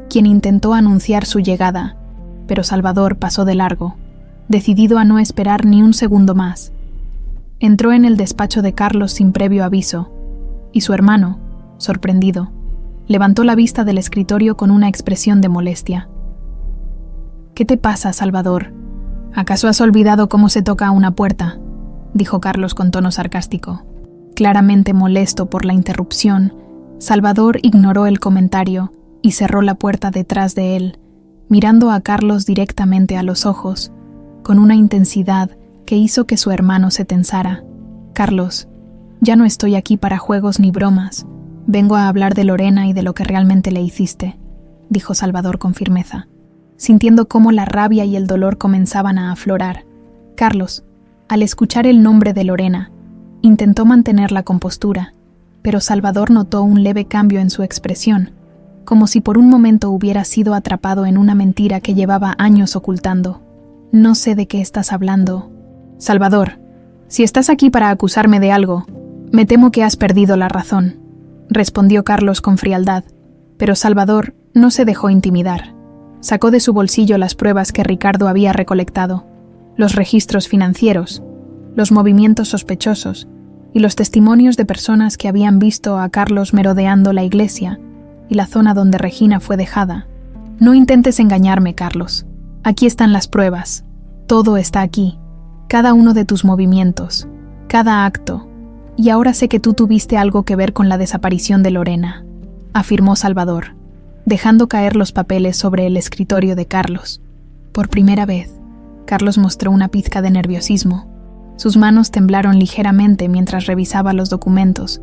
quien intentó anunciar su llegada, pero Salvador pasó de largo, decidido a no esperar ni un segundo más. Entró en el despacho de Carlos sin previo aviso, y su hermano, sorprendido, levantó la vista del escritorio con una expresión de molestia. «¿Qué te pasa, Salvador? ¿Acaso has olvidado cómo se toca a una puerta?», dijo Carlos con tono sarcástico. Claramente molesto por la interrupción, Salvador ignoró el comentario y cerró la puerta detrás de él, mirando a Carlos directamente a los ojos, con una intensidad que hizo que su hermano se tensara. «Carlos, ya no estoy aquí para juegos ni bromas. Vengo a hablar de Lorena y de lo que realmente le hiciste», dijo Salvador con firmeza, sintiendo cómo la rabia y el dolor comenzaban a aflorar. Carlos, al escuchar el nombre de Lorena, intentó mantener la compostura, pero Salvador notó un leve cambio en su expresión, como si por un momento hubiera sido atrapado en una mentira que llevaba años ocultando. «No sé de qué estás hablando». «Salvador, si estás aquí para acusarme de algo, me temo que has perdido la razón», respondió Carlos con frialdad, pero Salvador no se dejó intimidar. Sacó de su bolsillo las pruebas que Ricardo había recolectado, los registros financieros, los movimientos sospechosos y los testimonios de personas que habían visto a Carlos merodeando la iglesia y la zona donde Regina fue dejada. «No intentes engañarme, Carlos. Aquí están las pruebas. Todo está aquí. Cada uno de tus movimientos, cada acto. Y ahora sé que tú tuviste algo que ver con la desaparición de Lorena», afirmó Salvador, dejando caer los papeles sobre el escritorio de Carlos. Por primera vez, Carlos mostró una pizca de nerviosismo. Sus manos temblaron ligeramente mientras revisaba los documentos,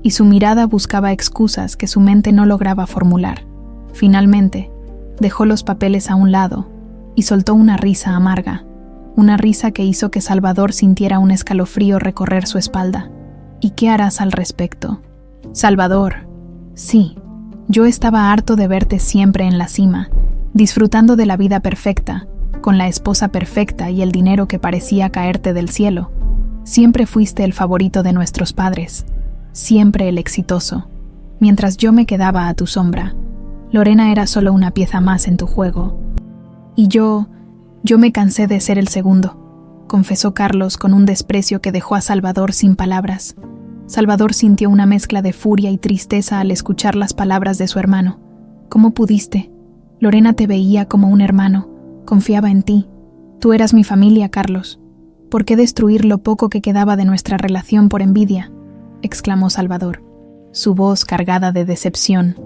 y su mirada buscaba excusas que su mente no lograba formular. Finalmente, dejó los papeles a un lado y soltó una risa amarga, una risa que hizo que Salvador sintiera un escalofrío recorrer su espalda. «¿Y qué harás al respecto?». «Salvador, sí, yo estaba harto de verte siempre en la cima, disfrutando de la vida perfecta, con la esposa perfecta y el dinero que parecía caerte del cielo. Siempre fuiste el favorito de nuestros padres, siempre el exitoso, mientras yo me quedaba a tu sombra. Lorena era solo una pieza más en tu juego. Y yo me cansé de ser el segundo», confesó Carlos con un desprecio que dejó a Salvador sin palabras. Salvador sintió una mezcla de furia y tristeza al escuchar las palabras de su hermano. «¿Cómo pudiste? Lorena te veía como un hermano, confiaba en ti. Tú eras mi familia, Carlos. ¿Por qué destruir lo poco que quedaba de nuestra relación por envidia?». exclamó Salvador, su voz cargada de decepción.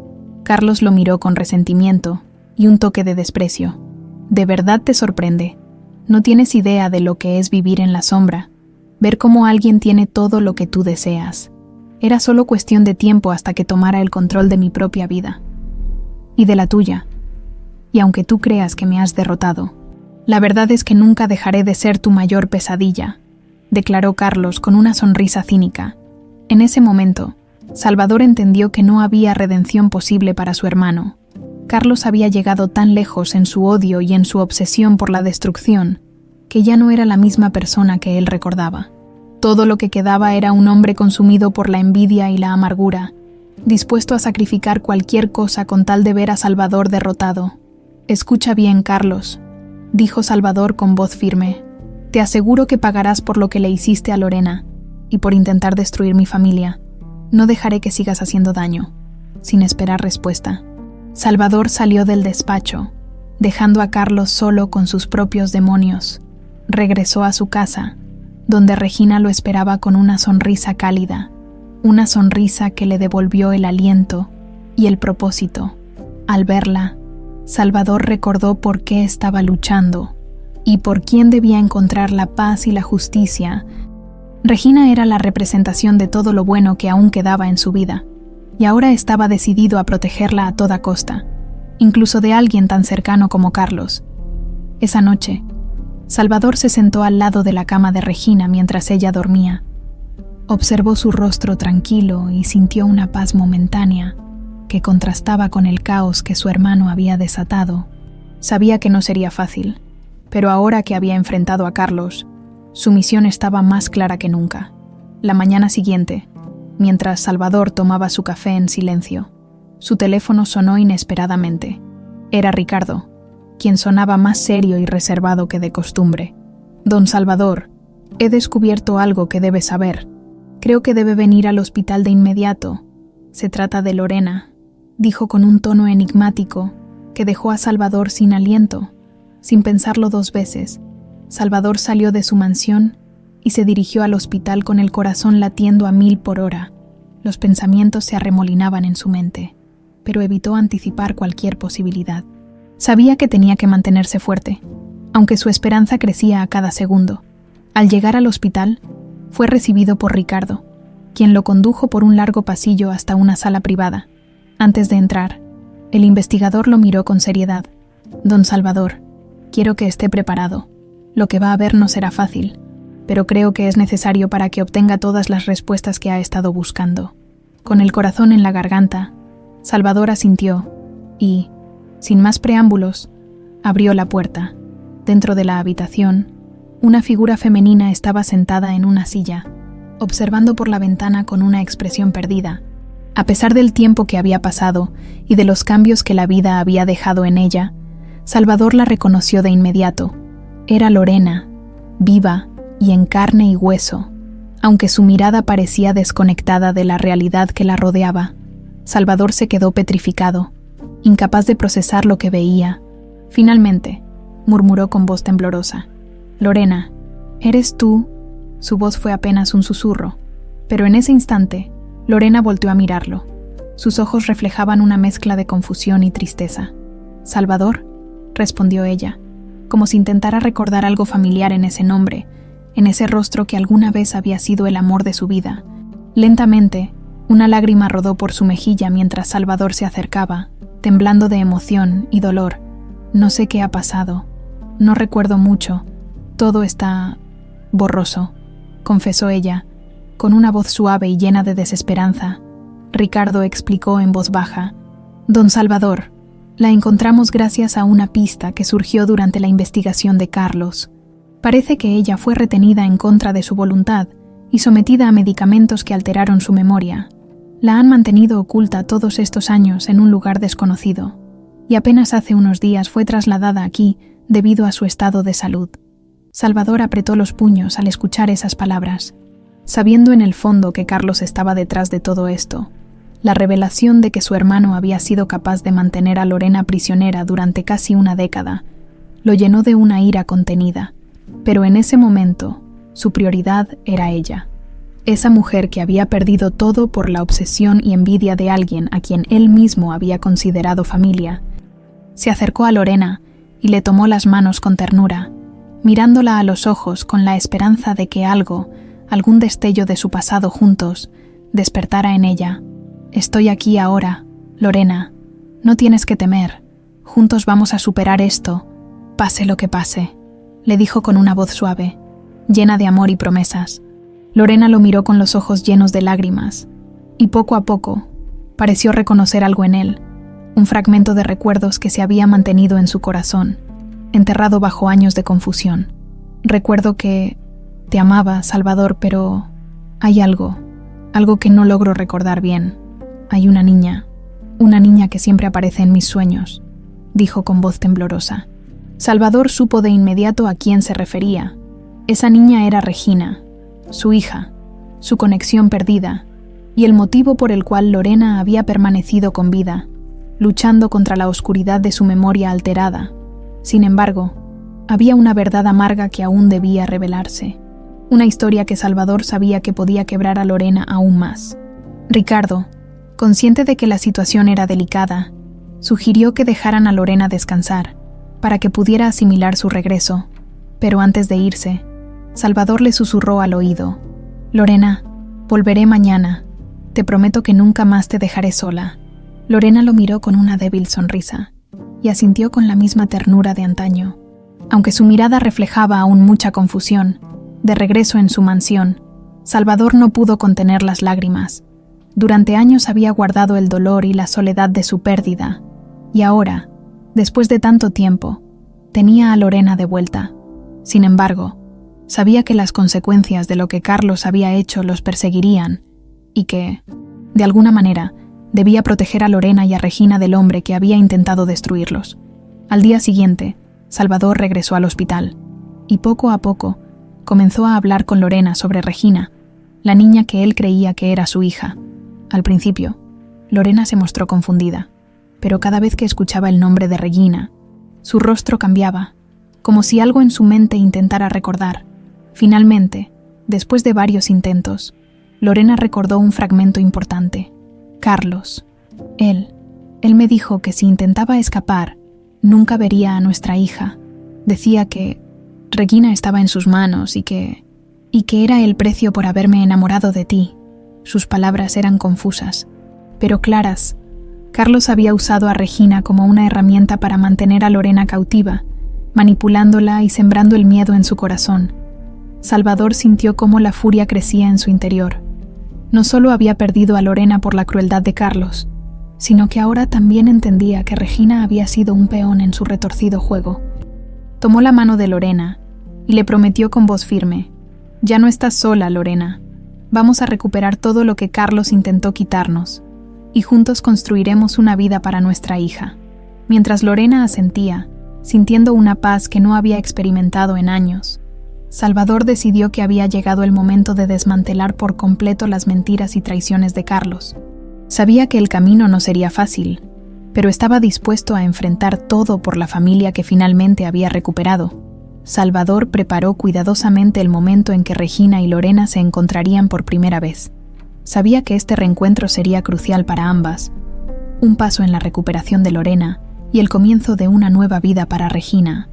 Carlos lo miró con resentimiento y un toque de desprecio. ¿De verdad te sorprende? No tienes idea de lo que es vivir en la sombra, ver cómo alguien tiene todo lo que tú deseas. Era solo cuestión de tiempo hasta que tomara el control de mi propia vida. Y de la tuya. Y aunque tú creas que me has derrotado, la verdad es que nunca dejaré de ser tu mayor pesadilla, declaró Carlos con una sonrisa cínica. En ese momento, Salvador entendió que no había redención posible para su hermano. Carlos había llegado tan lejos en su odio y en su obsesión por la destrucción, que ya no era la misma persona que él recordaba. Todo lo que quedaba era un hombre consumido por la envidia y la amargura, dispuesto a sacrificar cualquier cosa con tal de ver a Salvador derrotado. «Escucha bien, Carlos», dijo Salvador con voz firme. «Te aseguro que pagarás por lo que le hiciste a Lorena y por intentar destruir mi familia. No dejaré que sigas haciendo daño». Sin esperar respuesta, Salvador salió del despacho, dejando a Carlos solo con sus propios demonios. Regresó a su casa, donde Regina lo esperaba con una sonrisa cálida, una sonrisa que le devolvió el aliento y el propósito. Al verla, Salvador recordó por qué estaba luchando y por quién debía encontrar la paz y la justicia. Regina era la representación de todo lo bueno que aún quedaba en su vida, y ahora estaba decidido a protegerla a toda costa, incluso de alguien tan cercano como Carlos. Esa noche, Salvador se sentó al lado de la cama de Regina mientras ella dormía. Observó su rostro tranquilo y sintió una paz momentánea que contrastaba con el caos que su hermano había desatado. Sabía que no sería fácil, pero ahora que había enfrentado a Carlos, su misión estaba más clara que nunca. La mañana siguiente, mientras Salvador tomaba su café en silencio, su teléfono sonó inesperadamente. Era Ricardo, quien sonaba más serio y reservado que de costumbre. «Don Salvador, he descubierto algo que debe saber. Creo que debe venir al hospital de inmediato. Se trata de Lorena», dijo con un tono enigmático que dejó a Salvador sin aliento. Sin pensarlo dos veces, Salvador salió de su mansión y se dirigió al hospital con el corazón latiendo a 1000 por hora. Los pensamientos se arremolinaban en su mente, pero evitó anticipar cualquier posibilidad. Sabía que tenía que mantenerse fuerte, aunque su esperanza crecía a cada segundo. Al llegar al hospital, fue recibido por Ricardo, quien lo condujo por un largo pasillo hasta una sala privada. Antes de entrar, el investigador lo miró con seriedad. «Don Salvador, quiero que esté preparado. Lo que va a ver no será fácil, pero creo que es necesario para que obtenga todas las respuestas que ha estado buscando». Con el corazón en la garganta, Salvador asintió y, sin más preámbulos, abrió la puerta. Dentro de la habitación, una figura femenina estaba sentada en una silla, observando por la ventana con una expresión perdida. A pesar del tiempo que había pasado y de los cambios que la vida había dejado en ella, Salvador la reconoció de inmediato. Era Lorena, viva y en carne y hueso. Aunque su mirada parecía desconectada de la realidad que la rodeaba, Salvador se quedó petrificado, incapaz de procesar lo que veía. Finalmente, murmuró con voz temblorosa: «Lorena, ¿eres tú?» Su voz fue apenas un susurro, pero en ese instante, Lorena volteó a mirarlo. Sus ojos reflejaban una mezcla de confusión y tristeza. «¿Salvador?», respondió ella, como si intentara recordar algo familiar en ese nombre, en ese rostro que alguna vez había sido el amor de su vida. Lentamente, una lágrima rodó por su mejilla mientras Salvador se acercaba, temblando de emoción y dolor. «No sé qué ha pasado. No recuerdo mucho. Todo está borroso», confesó ella, con una voz suave y llena de desesperanza. Ricardo explicó en voz baja: «Don Salvador, la encontramos gracias a una pista que surgió durante la investigación de Carlos. Parece que ella fue retenida en contra de su voluntad y sometida a medicamentos que alteraron su memoria. La han mantenido oculta todos estos años en un lugar desconocido, y apenas hace unos días fue trasladada aquí debido a su estado de salud». Salvador apretó los puños al escuchar esas palabras, sabiendo en el fondo que Carlos estaba detrás de todo esto. La revelación de que su hermano había sido capaz de mantener a Lorena prisionera durante casi una década lo llenó de una ira contenida, pero en ese momento su prioridad era ella. Esa mujer que había perdido todo por la obsesión y envidia de alguien a quien él mismo había considerado familia, se acercó a Lorena y le tomó las manos con ternura, mirándola a los ojos con la esperanza de que algún destello de su pasado juntos, despertara en ella. «Estoy aquí ahora, Lorena. No tienes que temer. Juntos vamos a superar esto, pase lo que pase», le dijo con una voz suave, llena de amor y promesas. Lorena lo miró con los ojos llenos de lágrimas, y poco a poco pareció reconocer algo en él, un fragmento de recuerdos que se había mantenido en su corazón, enterrado bajo años de confusión. «Recuerdo que te amaba, Salvador, pero hay algo que no logro recordar bien. Hay una niña que siempre aparece en mis sueños», dijo con voz temblorosa. Salvador supo de inmediato a quién se refería. Esa niña era Regina, su hija, su conexión perdida, y el motivo por el cual Lorena había permanecido con vida, luchando contra la oscuridad de su memoria alterada. Sin embargo, había una verdad amarga que aún debía revelarse, una historia que Salvador sabía que podía quebrar a Lorena aún más. Ricardo, consciente de que la situación era delicada, sugirió que dejaran a Lorena descansar, para que pudiera asimilar su regreso, pero antes de irse, Salvador le susurró al oído: «Lorena, volveré mañana. Te prometo que nunca más te dejaré sola». Lorena lo miró con una débil sonrisa y asintió con la misma ternura de antaño. Aunque su mirada reflejaba aún mucha confusión, de regreso en su mansión, Salvador no pudo contener las lágrimas. Durante años había guardado el dolor y la soledad de su pérdida, y ahora, después de tanto tiempo, tenía a Lorena de vuelta. Sin embargo, sabía que las consecuencias de lo que Carlos había hecho los perseguirían y que, de alguna manera, debía proteger a Lorena y a Regina del hombre que había intentado destruirlos. Al día siguiente, Salvador regresó al hospital y poco a poco comenzó a hablar con Lorena sobre Regina, la niña que él creía que era su hija. Al principio, Lorena se mostró confundida, pero cada vez que escuchaba el nombre de Regina, su rostro cambiaba, como si algo en su mente intentara recordar. Finalmente, después de varios intentos, Lorena recordó un fragmento importante. Carlos. Él me dijo que si intentaba escapar, nunca vería a nuestra hija. Decía que Regina estaba en sus manos y que era el precio por haberme enamorado de ti. Sus palabras eran confusas, pero claras. Carlos había usado a Regina como una herramienta para mantener a Lorena cautiva, manipulándola y sembrando el miedo en su corazón. Salvador sintió cómo la furia crecía en su interior. No solo había perdido a Lorena por la crueldad de Carlos, sino que ahora también entendía que Regina había sido un peón en su retorcido juego. Tomó la mano de Lorena y le prometió con voz firme: «Ya no estás sola, Lorena. Vamos a recuperar todo lo que Carlos intentó quitarnos, y juntos construiremos una vida para nuestra hija». Mientras Lorena asentía, sintiendo una paz que no había experimentado en años, Salvador decidió que había llegado el momento de desmantelar por completo las mentiras y traiciones de Carlos. Sabía que el camino no sería fácil, pero estaba dispuesto a enfrentar todo por la familia que finalmente había recuperado. Salvador preparó cuidadosamente el momento en que Regina y Lorena se encontrarían por primera vez. Sabía que este reencuentro sería crucial para ambas, un paso en la recuperación de Lorena y el comienzo de una nueva vida para Regina.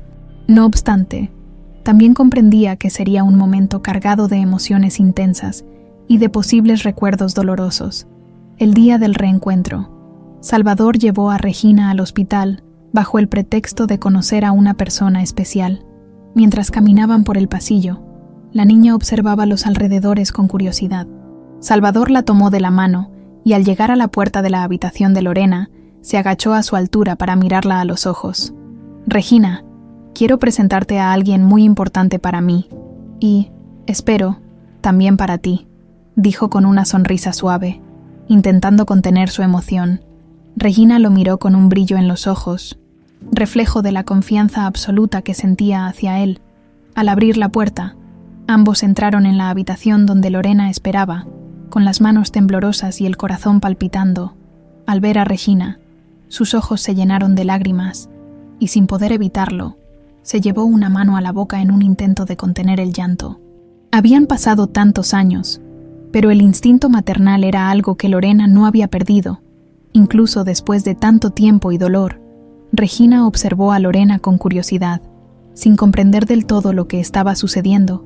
No obstante, también comprendía que sería un momento cargado de emociones intensas y de posibles recuerdos dolorosos. El día del reencuentro, Salvador llevó a Regina al hospital bajo el pretexto de conocer a una persona especial. Mientras caminaban por el pasillo, la niña observaba los alrededores con curiosidad. Salvador la tomó de la mano y al llegar a la puerta de la habitación de Lorena, se agachó a su altura para mirarla a los ojos. «Regina, quiero presentarte a alguien muy importante para mí y, espero, también para ti», dijo con una sonrisa suave, intentando contener su emoción. Regina lo miró con un brillo en los ojos, reflejo de la confianza absoluta que sentía hacia él. Al abrir la puerta, ambos entraron en la habitación donde Lorena esperaba, con las manos temblorosas y el corazón palpitando. Al ver a Regina, sus ojos se llenaron de lágrimas, y sin poder evitarlo, se llevó una mano a la boca en un intento de contener el llanto. Habían pasado tantos años, Pero el instinto maternal era algo que Lorena no había perdido. Incluso después de tanto tiempo y dolor, Regina observó a Lorena con curiosidad, sin comprender del todo lo que estaba sucediendo.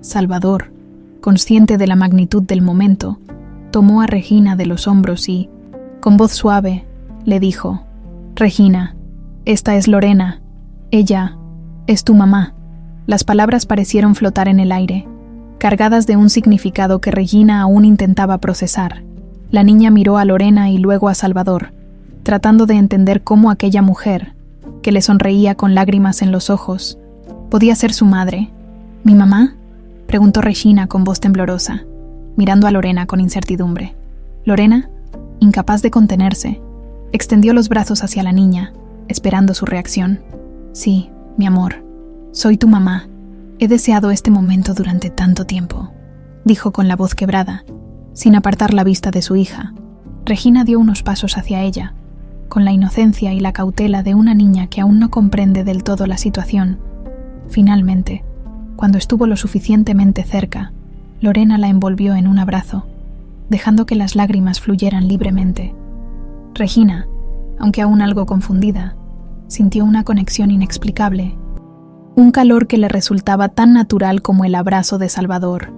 Salvador, consciente de la magnitud del momento, tomó a Regina de los hombros y, con voz suave, le dijo: «Regina, esta es Lorena. Ella es tu mamá». Las palabras parecieron flotar en el aire, cargadas de un significado que Regina aún intentaba procesar. La niña miró a Lorena y luego a Salvador, tratando de entender cómo aquella mujer, que le sonreía con lágrimas en los ojos, podía ser su madre. «¿Mi mamá?», preguntó Regina con voz temblorosa, mirando a Lorena con incertidumbre. Lorena, incapaz de contenerse, extendió los brazos hacia la niña, esperando su reacción. «Sí, mi amor, soy tu mamá. He deseado este momento durante tanto tiempo», dijo con la voz quebrada, sin apartar la vista de su hija. Regina dio unos pasos hacia ella, con la inocencia y la cautela de una niña que aún no comprende del todo la situación. Finalmente, cuando estuvo lo suficientemente cerca, Lorena la envolvió en un abrazo, dejando que las lágrimas fluyeran libremente. Regina, aunque aún algo confundida, sintió una conexión inexplicable, un calor que le resultaba tan natural como el abrazo de Salvador.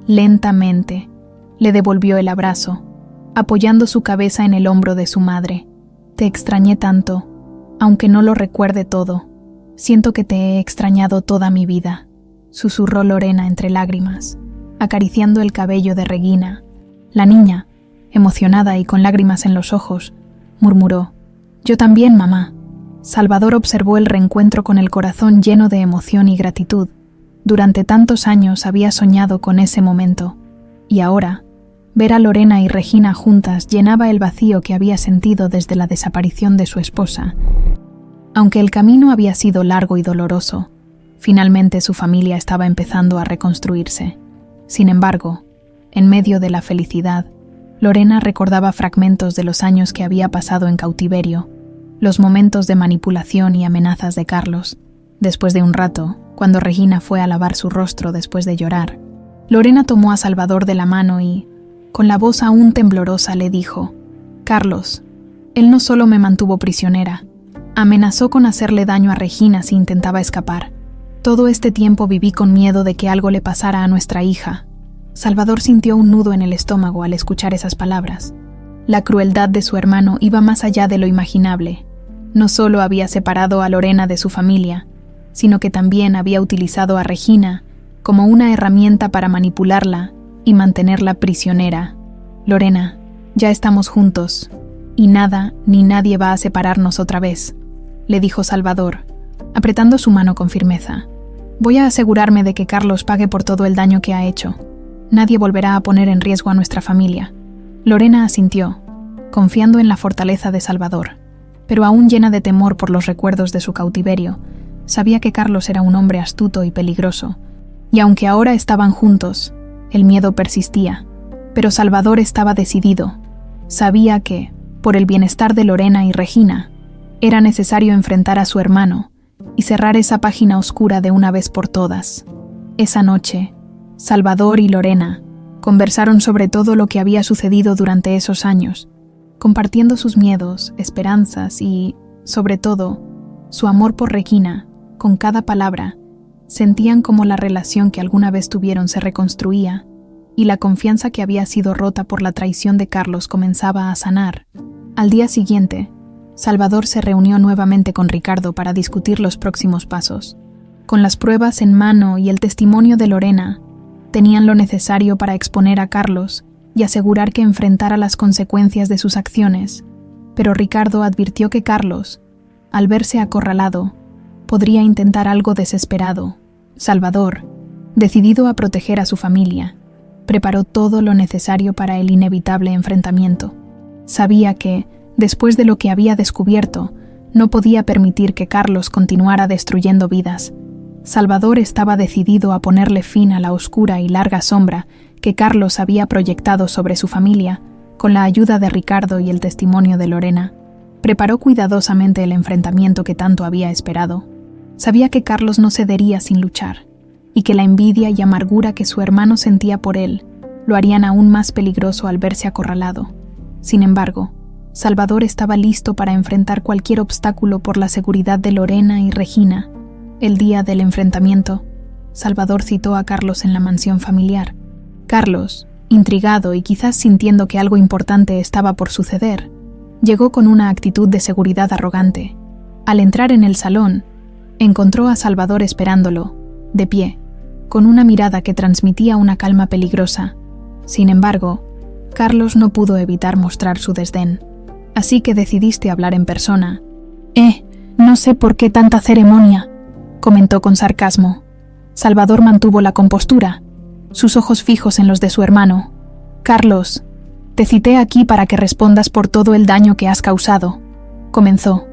Lentamente, le devolvió el abrazo, apoyando su cabeza en el hombro de su madre. «Te extrañé tanto, aunque no lo recuerde todo. Siento que te he extrañado toda mi vida», susurró Lorena entre lágrimas, acariciando el cabello de Regina. La niña, emocionada y con lágrimas en los ojos, murmuró: «Yo también, mamá». Salvador observó el reencuentro con el corazón lleno de emoción y gratitud. Durante tantos años había soñado con ese momento, y ahora, ver a Lorena y Regina juntas llenaba el vacío que había sentido desde la desaparición de su esposa. Aunque el camino había sido largo y doloroso, finalmente su familia estaba empezando a reconstruirse. Sin embargo, en medio de la felicidad, Lorena recordaba fragmentos de los años que había pasado en cautiverio, los momentos de manipulación y amenazas de Carlos. Después de un rato, cuando Regina fue a lavar su rostro después de llorar, Lorena tomó a Salvador de la mano y, con la voz aún temblorosa, le dijo: «Carlos, él no solo me mantuvo prisionera, amenazó con hacerle daño a Regina si intentaba escapar. Todo este tiempo viví con miedo de que algo le pasara a nuestra hija». Salvador sintió un nudo en el estómago al escuchar esas palabras. La crueldad de su hermano iba más allá de lo imaginable. No solo había separado a Lorena de su familia, sino que también había utilizado a Regina como una herramienta para manipularla y mantenerla prisionera. «Lorena, ya estamos juntos, y nada ni nadie va a separarnos otra vez», le dijo Salvador, apretando su mano con firmeza. «Voy a asegurarme de que Carlos pague por todo el daño que ha hecho. Nadie volverá a poner en riesgo a nuestra familia». Lorena asintió, confiando en la fortaleza de Salvador, pero aún llena de temor por los recuerdos de su cautiverio. Sabía que Carlos era un hombre astuto y peligroso, y aunque ahora estaban juntos, el miedo persistía. Pero Salvador estaba decidido. Sabía que, por el bienestar de Lorena y Regina, era necesario enfrentar a su hermano y cerrar esa página oscura de una vez por todas. Esa noche, Salvador y Lorena conversaron sobre todo lo que había sucedido durante esos años, compartiendo sus miedos, esperanzas y, sobre todo, su amor por Regina. Con cada palabra, sentían como la relación que alguna vez tuvieron se reconstruía y la confianza que había sido rota por la traición de Carlos comenzaba a sanar. Al día siguiente, Salvador se reunió nuevamente con Ricardo para discutir los próximos pasos. Con las pruebas en mano y el testimonio de Lorena, tenían lo necesario para exponer a Carlos y asegurar que enfrentara las consecuencias de sus acciones, pero Ricardo advirtió que Carlos, al verse acorralado, podría intentar algo desesperado. Salvador, decidido a proteger a su familia, preparó todo lo necesario para el inevitable enfrentamiento. Sabía que, después de lo que había descubierto, no podía permitir que Carlos continuara destruyendo vidas. Salvador estaba decidido a ponerle fin a la oscura y larga sombra que Carlos había proyectado sobre su familia, con la ayuda de Ricardo y el testimonio de Lorena. Preparó cuidadosamente el enfrentamiento que tanto había esperado. Sabía que Carlos no cedería sin luchar, y que la envidia y amargura que su hermano sentía por él lo harían aún más peligroso al verse acorralado. Sin embargo, Salvador estaba listo para enfrentar cualquier obstáculo por la seguridad de Lorena y Regina. El día del enfrentamiento, Salvador citó a Carlos en la mansión familiar. Carlos, intrigado y quizás sintiendo que algo importante estaba por suceder, llegó con una actitud de seguridad arrogante. Al entrar en el salón, encontró a Salvador esperándolo, de pie, con una mirada que transmitía una calma peligrosa. Sin embargo, Carlos no pudo evitar mostrar su desdén. Así que decidiste hablar en persona. No sé por qué tanta ceremonia, comentó con sarcasmo. Salvador mantuvo la compostura, sus ojos fijos en los de su hermano. Carlos, te cité aquí para que respondas por todo el daño que has causado, comenzó,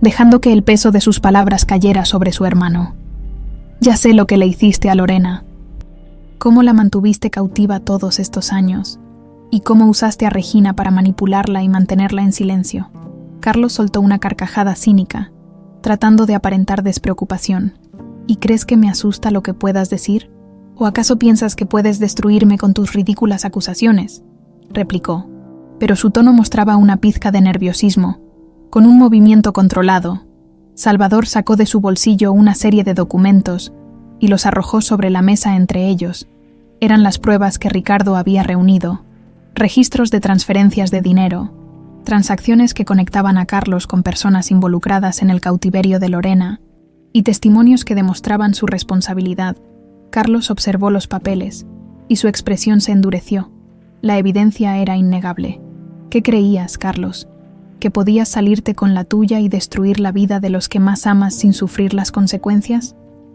dejando que el peso de sus palabras cayera sobre su hermano. Ya sé lo que le hiciste a Lorena, cómo la mantuviste cautiva todos estos años, y cómo usaste a Regina para manipularla y mantenerla en silencio. Carlos soltó una carcajada cínica, tratando de aparentar despreocupación. ¿Y crees que me asusta lo que puedas decir? ¿O acaso piensas que puedes destruirme con tus ridículas acusaciones?, replicó, pero su tono mostraba una pizca de nerviosismo. Con un movimiento controlado, Salvador sacó de su bolsillo una serie de documentos y los arrojó sobre la mesa entre ellos. Eran las pruebas que Ricardo había reunido, registros de transferencias de dinero, transacciones que conectaban a Carlos con personas involucradas en el cautiverio de Lorena y testimonios que demostraban su responsabilidad. Carlos observó los papeles y su expresión se endureció. La evidencia era innegable. ¿Qué creías, Carlos? ¿Que podías salirte con la tuya y destruir la vida de los que más amas sin sufrir las consecuencias?,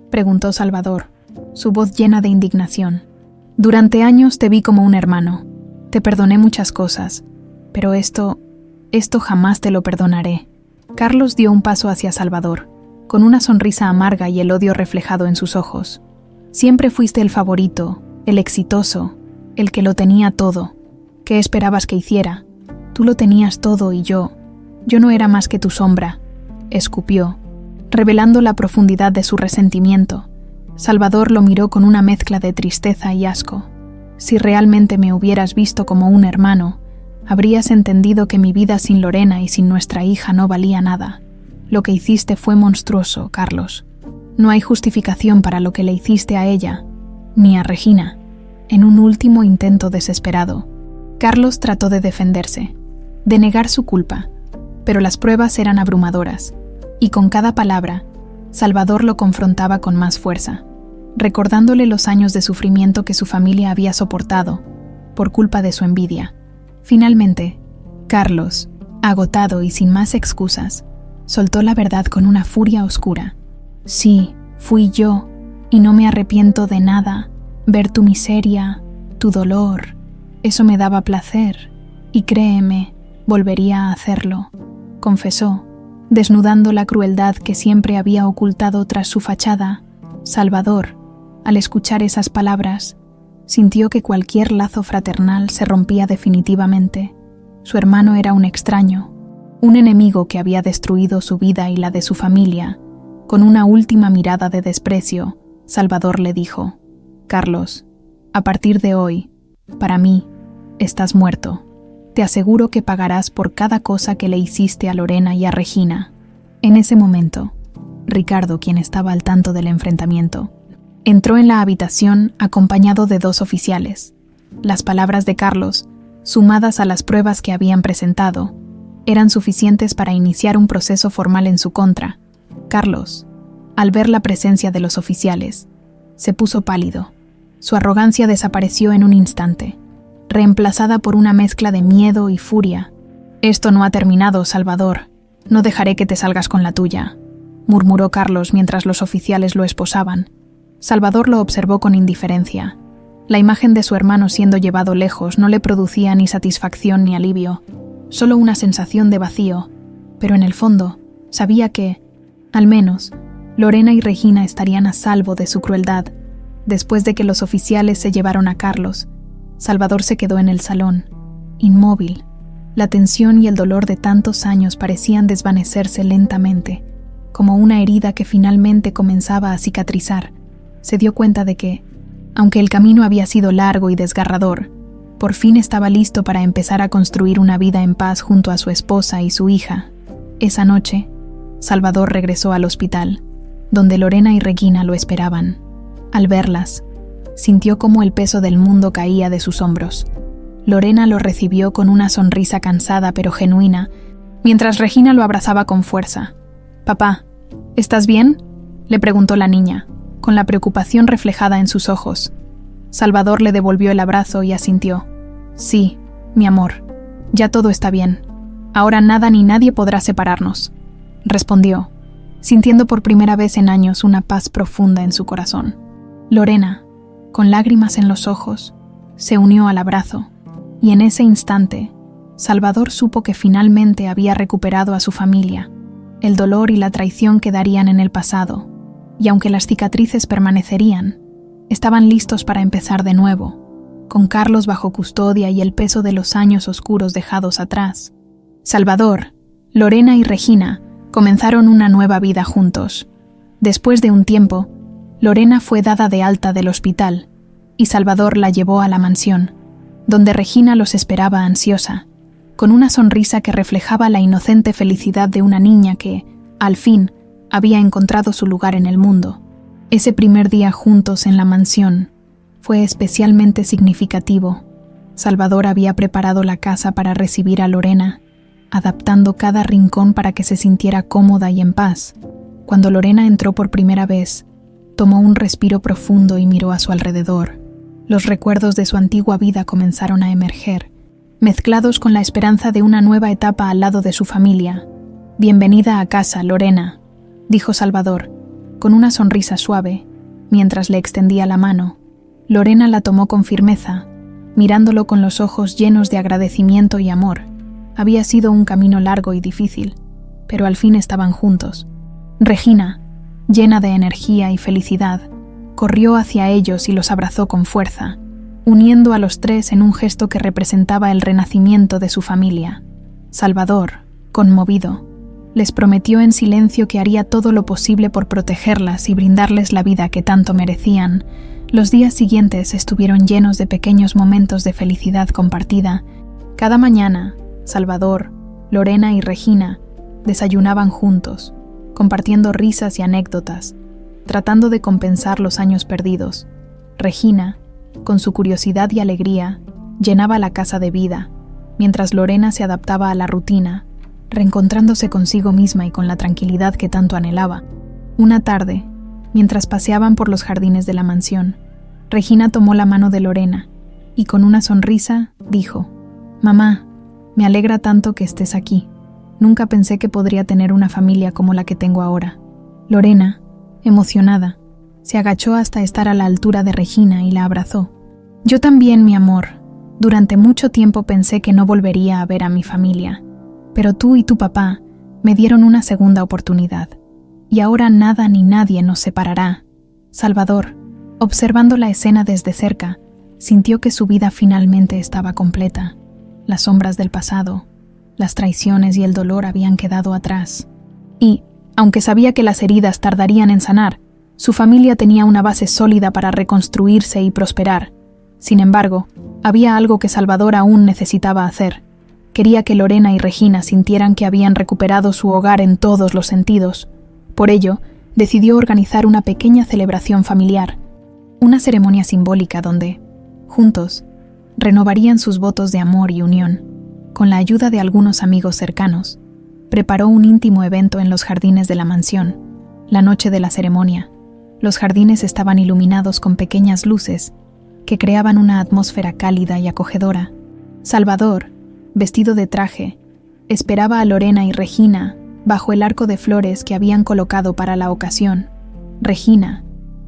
preguntó Salvador, su voz llena de indignación. Durante años te vi como un hermano. Te perdoné muchas cosas, pero esto jamás te lo perdonaré. Carlos dio un paso hacia Salvador, con una sonrisa amarga y el odio reflejado en sus ojos. Siempre fuiste el favorito, el exitoso, el que lo tenía todo. ¿Qué esperabas que hiciera? Tú lo tenías todo y yo no era más que tu sombra, escupió, revelando la profundidad de su resentimiento. Salvador lo miró con una mezcla de tristeza y asco. Si realmente me hubieras visto como un hermano, habrías entendido que mi vida sin Lorena y sin nuestra hija no valía nada. Lo que hiciste fue monstruoso, Carlos. No hay justificación para lo que le hiciste a ella, ni a Regina. En un último intento desesperado, Carlos trató de defenderse, de negar su culpa, pero las pruebas eran abrumadoras, y con cada palabra, Salvador lo confrontaba con más fuerza, recordándole los años de sufrimiento que su familia había soportado por culpa de su envidia. Finalmente, Carlos, agotado y sin más excusas, soltó la verdad con una furia oscura. Sí, fui yo, y no me arrepiento de nada. Ver tu miseria, tu dolor, eso me daba placer, y créeme, volvería a hacerlo, confesó, desnudando la crueldad que siempre había ocultado tras su fachada. Salvador, al escuchar esas palabras, sintió que cualquier lazo fraternal se rompía definitivamente. Su hermano era un extraño, un enemigo que había destruido su vida y la de su familia. Con una última mirada de desprecio, Salvador le dijo: Carlos, a partir de hoy, para mí, estás muerto. Te aseguro que pagarás por cada cosa que le hiciste a Lorena y a Regina. En ese momento, Ricardo, quien estaba al tanto del enfrentamiento, entró en la habitación acompañado de 2 oficiales. Las palabras de Carlos, sumadas a las pruebas que habían presentado, eran suficientes para iniciar un proceso formal en su contra. Carlos, al ver la presencia de los oficiales, se puso pálido. Su arrogancia desapareció en un instante, reemplazada por una mezcla de miedo y furia. «Esto no ha terminado, Salvador. No dejaré que te salgas con la tuya», murmuró Carlos mientras los oficiales lo esposaban. Salvador lo observó con indiferencia. La imagen de su hermano siendo llevado lejos no le producía ni satisfacción ni alivio, solo una sensación de vacío, pero en el fondo sabía que, al menos, Lorena y Regina estarían a salvo de su crueldad. Después de que los oficiales se llevaron a Carlos, Salvador se quedó en el salón, inmóvil. La tensión y el dolor de tantos años parecían desvanecerse lentamente, como una herida que finalmente comenzaba a cicatrizar. Se dio cuenta de que, aunque el camino había sido largo y desgarrador, Por fin estaba listo para empezar a construir una vida en paz junto a su esposa y su hija. Esa noche, Salvador regresó al hospital, donde Lorena y Regina lo esperaban. Al verlas, sintió cómo el peso del mundo caía de sus hombros. Lorena lo recibió con una sonrisa cansada pero genuina, mientras Regina lo abrazaba con fuerza. «Papá, ¿estás bien?», le preguntó la niña, con la preocupación reflejada en sus ojos. Salvador le devolvió el abrazo y asintió. «Sí, mi amor, ya todo está bien. Ahora nada ni nadie podrá separarnos», respondió, sintiendo por primera vez en años una paz profunda en su corazón. Lorena, con lágrimas en los ojos, se unió al abrazo, y en ese instante, Salvador supo que finalmente había recuperado a su familia. El dolor y la traición quedarían en el pasado, y aunque las cicatrices permanecerían, estaban listos para empezar de nuevo, con Carlos bajo custodia y el peso de los años oscuros dejados atrás. Salvador, Lorena y Regina comenzaron una nueva vida juntos. Después de un tiempo, Lorena fue dada de alta del hospital y Salvador la llevó a la mansión, donde Regina los esperaba ansiosa, con una sonrisa que reflejaba la inocente felicidad de una niña que, al fin, había encontrado su lugar en el mundo. Ese primer día juntos en la mansión fue especialmente significativo. Salvador había preparado la casa para recibir a Lorena, adaptando cada rincón para que se sintiera cómoda y en paz. Cuando Lorena entró por primera vez, tomó un respiro profundo y miró a su alrededor. Los recuerdos de su antigua vida comenzaron a emerger, mezclados con la esperanza de una nueva etapa al lado de su familia. «Bienvenida a casa, Lorena», dijo Salvador, con una sonrisa suave, mientras le extendía la mano. Lorena la tomó con firmeza, mirándolo con los ojos llenos de agradecimiento y amor. Había sido un camino largo y difícil, pero al fin estaban juntos. Regina, llena de energía y felicidad, corrió hacia ellos y los abrazó con fuerza, uniendo a los tres en un gesto que representaba el renacimiento de su familia. Salvador, conmovido, les prometió en silencio que haría todo lo posible por protegerlas y brindarles la vida que tanto merecían. Los días siguientes estuvieron llenos de pequeños momentos de felicidad compartida. Cada mañana, Salvador, Lorena y Regina desayunaban juntos, compartiendo risas y anécdotas, tratando de compensar los años perdidos. Regina, con su curiosidad y alegría, llenaba la casa de vida, mientras Lorena se adaptaba a la rutina, reencontrándose consigo misma y con la tranquilidad que tanto anhelaba. Una tarde, mientras paseaban por los jardines de la mansión, Regina tomó la mano de Lorena y con una sonrisa dijo: «Mamá, me alegra tanto que estés aquí. Nunca pensé que podría tener una familia como la que tengo ahora». Lorena, emocionada, se agachó hasta estar a la altura de Regina y la abrazó. «Yo también, mi amor. Durante mucho tiempo pensé que no volvería a ver a mi familia, pero tú y tu papá me dieron una segunda oportunidad, y ahora nada ni nadie nos separará». Salvador, observando la escena desde cerca, sintió que su vida finalmente estaba completa. Las sombras del pasado, las traiciones y el dolor habían quedado atrás. Y, aunque sabía que las heridas tardarían en sanar, su familia tenía una base sólida para reconstruirse y prosperar. Sin embargo, había algo que Salvador aún necesitaba hacer. Quería que Lorena y Regina sintieran que habían recuperado su hogar en todos los sentidos. Por ello, decidió organizar una pequeña celebración familiar, una ceremonia simbólica donde, juntos, renovarían sus votos de amor y unión. Con la ayuda de algunos amigos cercanos, preparó un íntimo evento en los jardines de la mansión. La noche de la ceremonia, los jardines estaban iluminados con pequeñas luces que creaban una atmósfera cálida y acogedora. Salvador, vestido de traje, esperaba a Lorena y Regina bajo el arco de flores que habían colocado para la ocasión. Regina,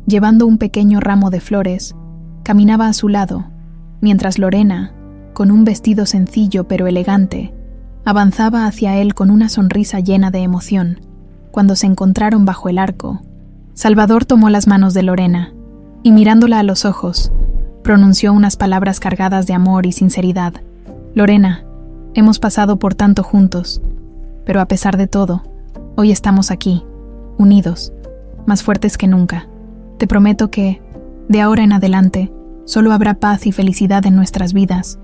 llevando un pequeño ramo de flores, caminaba a su lado, mientras Lorena, con un vestido sencillo pero elegante, avanzaba hacia él con una sonrisa llena de emoción. Cuando se encontraron bajo el arco, Salvador tomó las manos de Lorena y, mirándola a los ojos, pronunció unas palabras cargadas de amor y sinceridad. «Lorena, hemos pasado por tanto juntos, pero a pesar de todo, hoy estamos aquí, unidos, más fuertes que nunca. Te prometo que, de ahora en adelante, solo habrá paz y felicidad en nuestras vidas.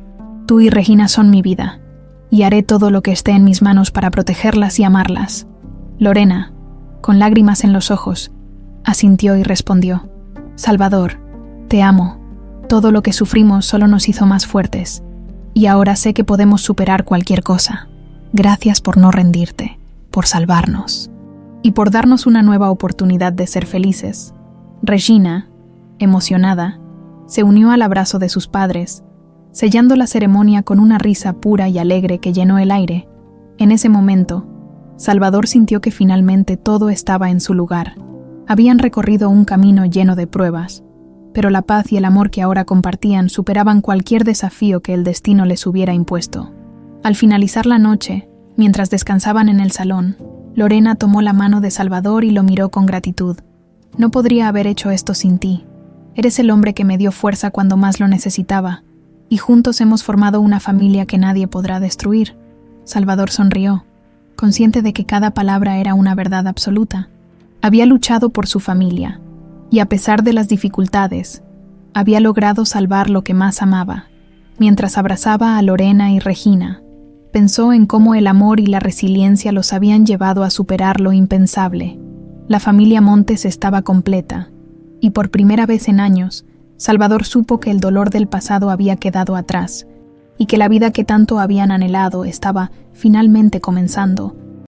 Tú y Regina son mi vida, y haré todo lo que esté en mis manos para protegerlas y amarlas. Lorena, con lágrimas en los ojos, asintió y respondió: Salvador, te amo. Todo lo que sufrimos solo nos hizo más fuertes, y ahora sé que podemos superar cualquier cosa. Gracias por no rendirte, por salvarnos, y por darnos una nueva oportunidad de ser felices. Regina, emocionada, se unió al abrazo de sus padres, sellando la ceremonia con una risa pura y alegre que llenó el aire. En ese momento, Salvador sintió que finalmente todo estaba en su lugar. Habían recorrido un camino lleno de pruebas, pero la paz y el amor que ahora compartían superaban cualquier desafío que el destino les hubiera impuesto. Al finalizar la noche, mientras descansaban en el salón, Lorena tomó la mano de Salvador y lo miró con gratitud. No podría haber hecho esto sin ti. Eres el hombre que me dio fuerza cuando más lo necesitaba, y juntos hemos formado una familia que nadie podrá destruir. Salvador sonrió, consciente de que cada palabra era una verdad absoluta. Había luchado por su familia, y a pesar de las dificultades, había logrado salvar lo que más amaba. Mientras abrazaba a Lorena y Regina, pensó en cómo el amor y la resiliencia los habían llevado a superar lo impensable. La familia Montes estaba completa, y por primera vez en años, Salvador supo que el dolor del pasado había quedado atrás, y que la vida que tanto habían anhelado estaba finalmente comenzando.